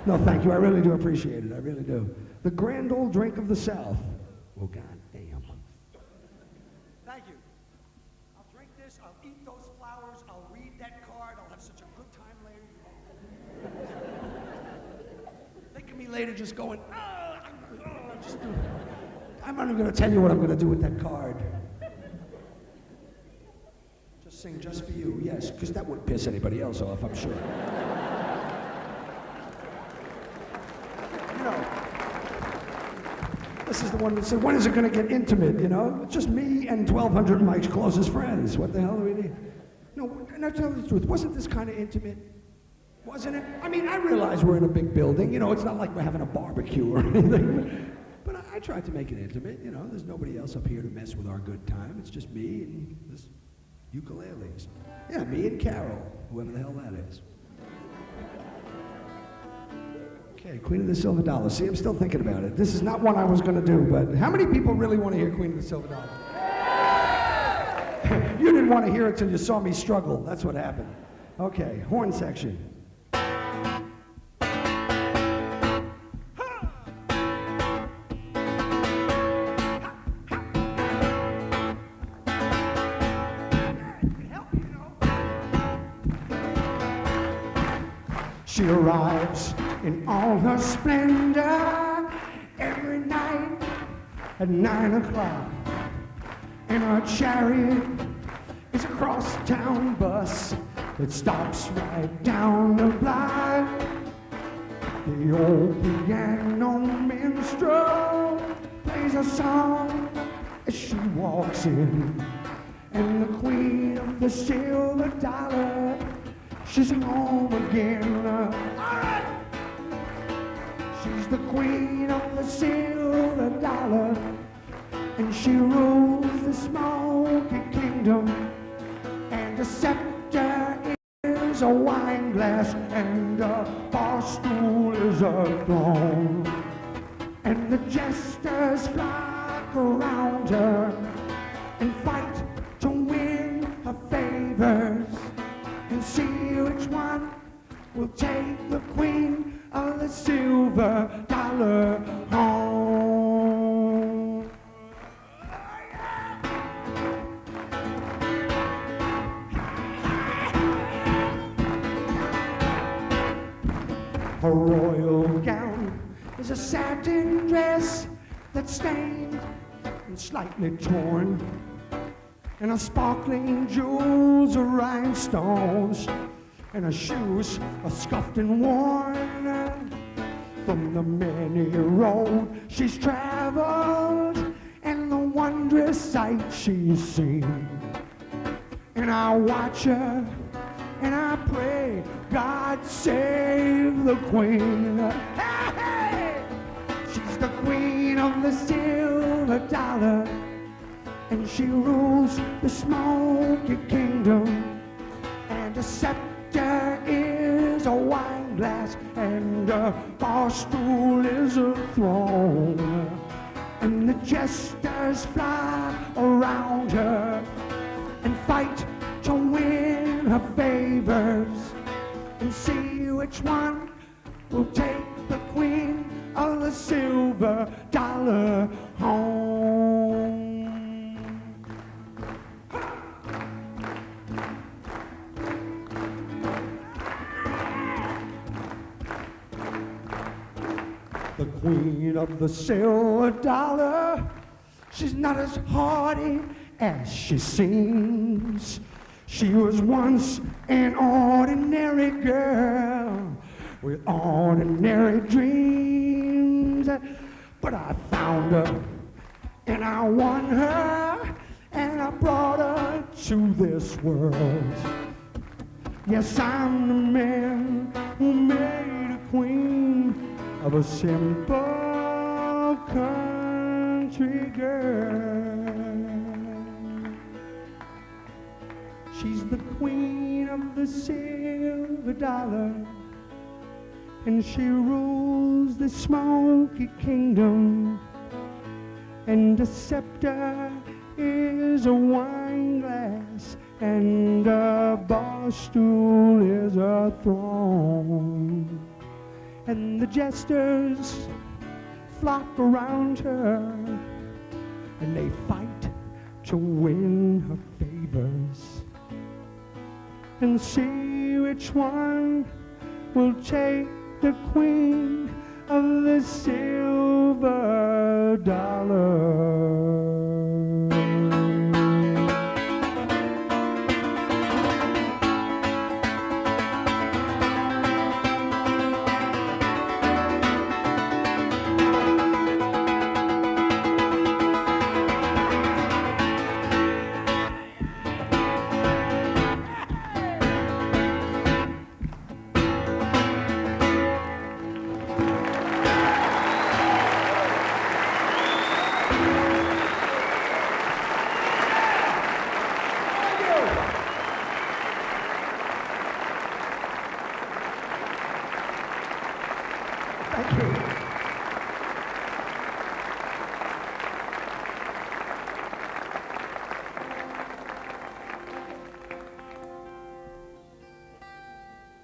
No, thank you. I really do appreciate it. I really do. The grand old drink of the South. Oh, God damn. Thank you. I'll drink this. I'll eat those flowers. I'll read that card. I'll have such a good time later. Think of me later just going, I'm not even going to tell you what I'm going to do with that card. Just sing Just For You, yes, because that wouldn't piss anybody else off, I'm sure. You know, this is the one that said, when is it going to get intimate, you know? It's just me and 1,200 of my closest friends. What the hell do we need? No, now tell the truth, wasn't this kind of intimate? Wasn't it? I mean, I realize we're in a big building. You know, it's not like we're having a barbecue or anything. But I tried to make it intimate, you know. There's nobody else up here to mess with our good time. It's just me and this ukulele. Yeah, me and Carol, whoever the hell that is. Okay, Queen of the Silver Dollar. See, I'm still thinking about it. This is not one I was going to do, but how many people really want to hear Queen of the Silver Dollar? You didn't want to hear it till you saw me struggle. That's what happened. Okay, horn section. She arrives in all her splendor every night at 9 o'clock. And her chariot is a cross-town bus that stops right down the block. The old piano minstrel plays a song as she walks in, and the queen of the silver dollar, she's home again. All right. She's the queen of the silver dollar, and she rules the smoky kingdom, and a scepter is a wine glass, and a bar stool is a throne, and the jesters flock around her and fight to win her favors, and see which one will take the queen of the silver dollar home. Her royal gown is a satin dress that's stained and slightly torn, and her sparkling jewels are rhinestones, and her shoes are scuffed and worn from the many road she's traveled and the wondrous sights she's seen. And I watch her and I pray, God save the queen. Hey, hey! She's the queen of the silver dollar, and she rules the smoky kingdom, and a scepter is a wine glass, and a bar stool is a throne, and the jesters fly around her and fight to win her favors, and see which one will take the queen of the silver dollar home. The queen of the silver dollar, she's not as hardy as she seems. She was once an ordinary girl with ordinary dreams, but I found her and I won her and I brought her to this world. Yes, I'm the man who made a queen of a simple country girl. She's the queen of the silver dollar, and she rules the smoky kingdom, and a scepter is a wine glass, and a bar stool is a throne, and the jesters flock around her, and they fight to win her favors, and see which one will take the queen of the silver dollar.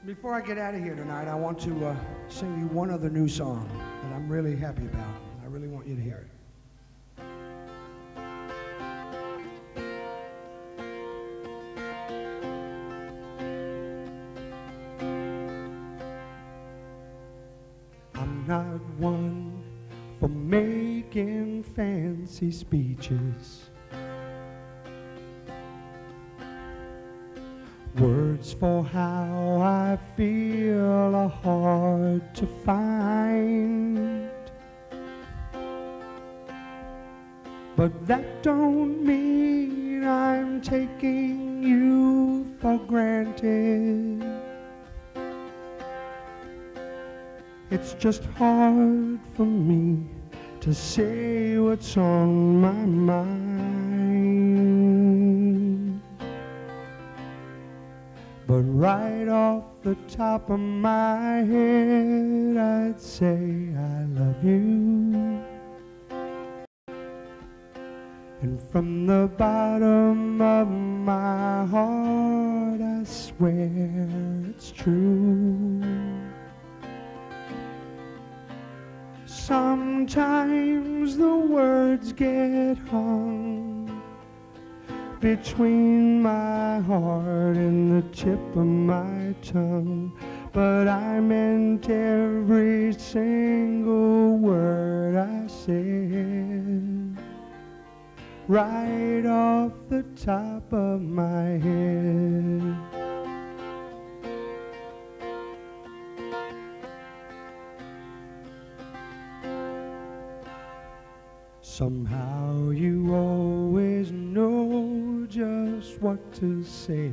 Before I get out of here tonight, I want to sing you one other new song that I'm really happy about. I really want you to hear it. I'm not one for making fancy speeches Words for how I feel are hard to find, but that don't mean I'm taking you for granted. It's just hard for me to say what's on my mind. But right off the top of my head, I'd say I love you. And from the bottom of my heart, I swear it's true. Sometimes the words get hung between my heart and the tip of my tongue, but I meant every single word I said, right off the top of my head. Somehow you always know just what to say,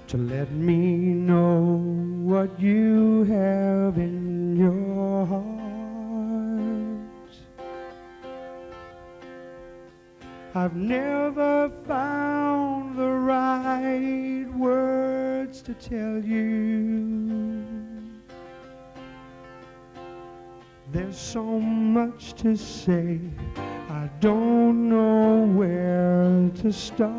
to let me know what you have in your heart. I've never found the right words to tell you. There's so much to say, I don't know where to start.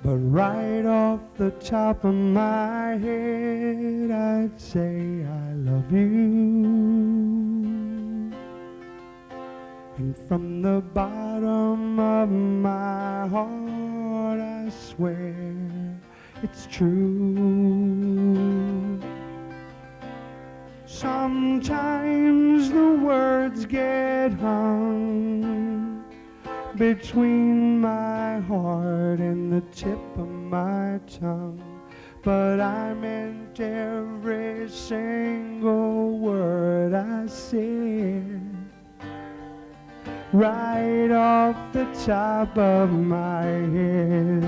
But right off the top of my head, I'd say I love you. And from the bottom of my heart, I swear it's true. Sometimes the words get hung between my heart and the tip of my tongue, but I meant every single word I said, right off the top of my head.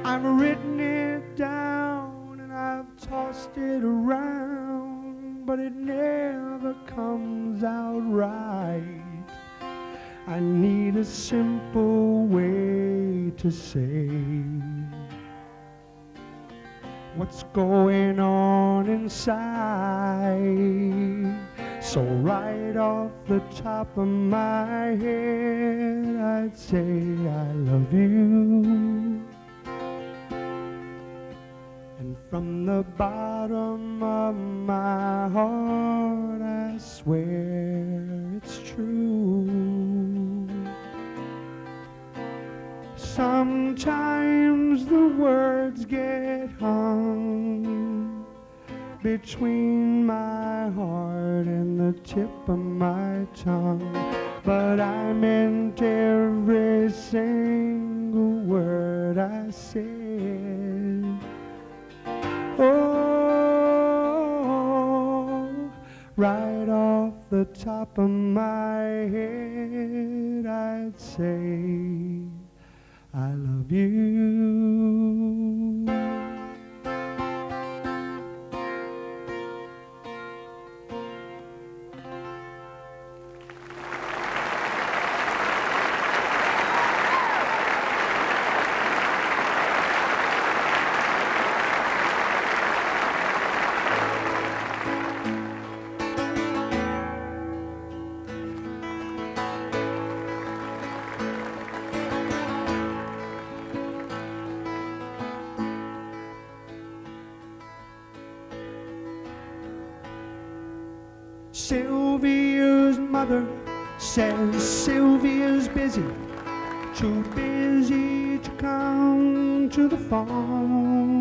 I've written it down and I've tossed it around, but it never comes out right. I need a simple way to say what's going on inside. So right off the top of my head, I'd say I love you. And from the bottom of my heart, I swear it's true. Sometimes the words get hung between my heart and the tip of my tongue, but I meant every single word I said. Oh, right off the top of my head, I'd say I love you. Sylvia's mother says Sylvia's busy, too busy to come to the farm.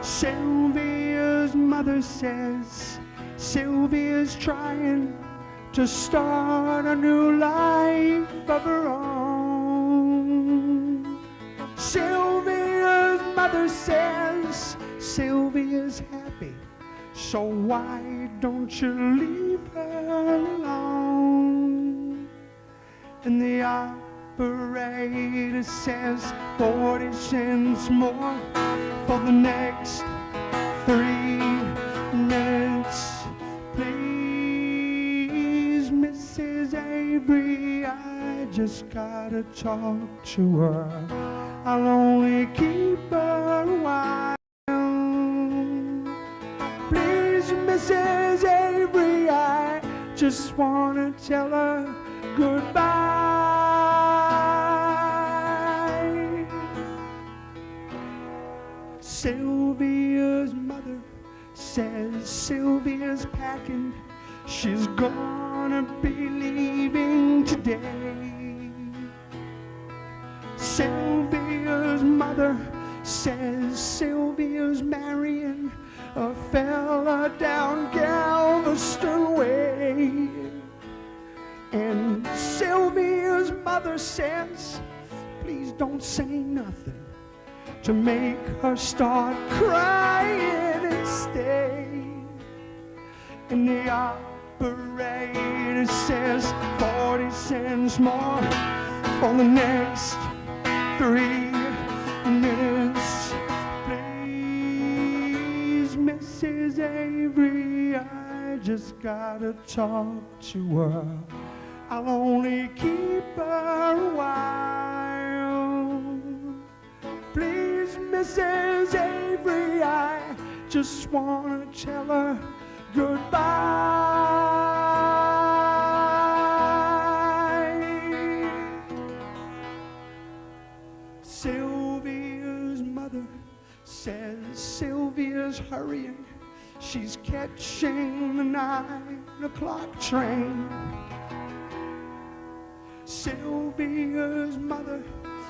Sylvia's mother says Sylvia's trying to start a new life of her own. Sylvia's mother says Sylvia's happy, so why don't you leave her alone? And the operator says 40 cents more for the next 3 minutes. Please, Mrs. Avery, I just gotta talk to her. I'll only keep her a while. Please, Mrs. Avery, I just wanna tell her goodbye. Sylvia's mother says Sylvia's packing. She's gonna be leaving today. Sylvia's mother says Sylvia's marrying a fella down Galveston Way. And Sylvia's mother says, please don't say nothing to make her start crying and stay. And the operator says 40 cents more for the next 3 minutes. Please, Mrs. Avery, I just gotta talk to her. I'll only keep her a while. Please, Mrs. Avery, I just wanna tell her goodbye. Sylvia's mother says Sylvia's hurrying. She's catching the 9 o'clock train. Sylvia's mother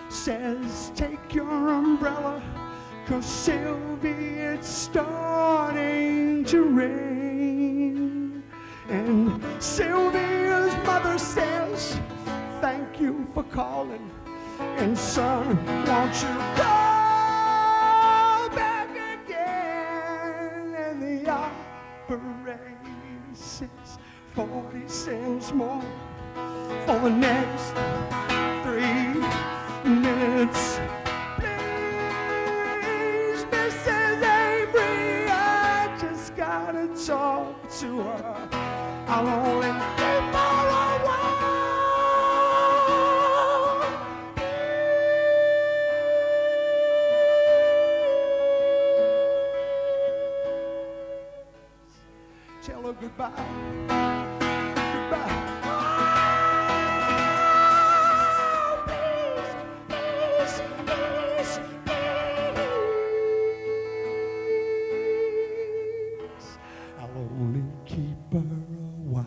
says take your umbrella, 'cause Sylvia, it's starting to rain. And Sylvia's mother says thank you for calling, and son, won't you call back again? And the operator says 40 cents more for the next 3 minutes. Please, Mrs. Avery, I just gotta talk to her. I'll only keep her a while. Tell her goodbye. Goodbye. Only keep her a while.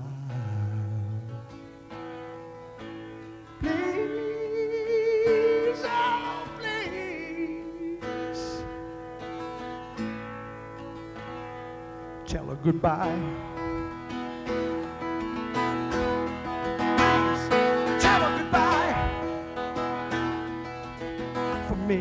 Please, oh please, tell her goodbye. Please, tell her goodbye for me.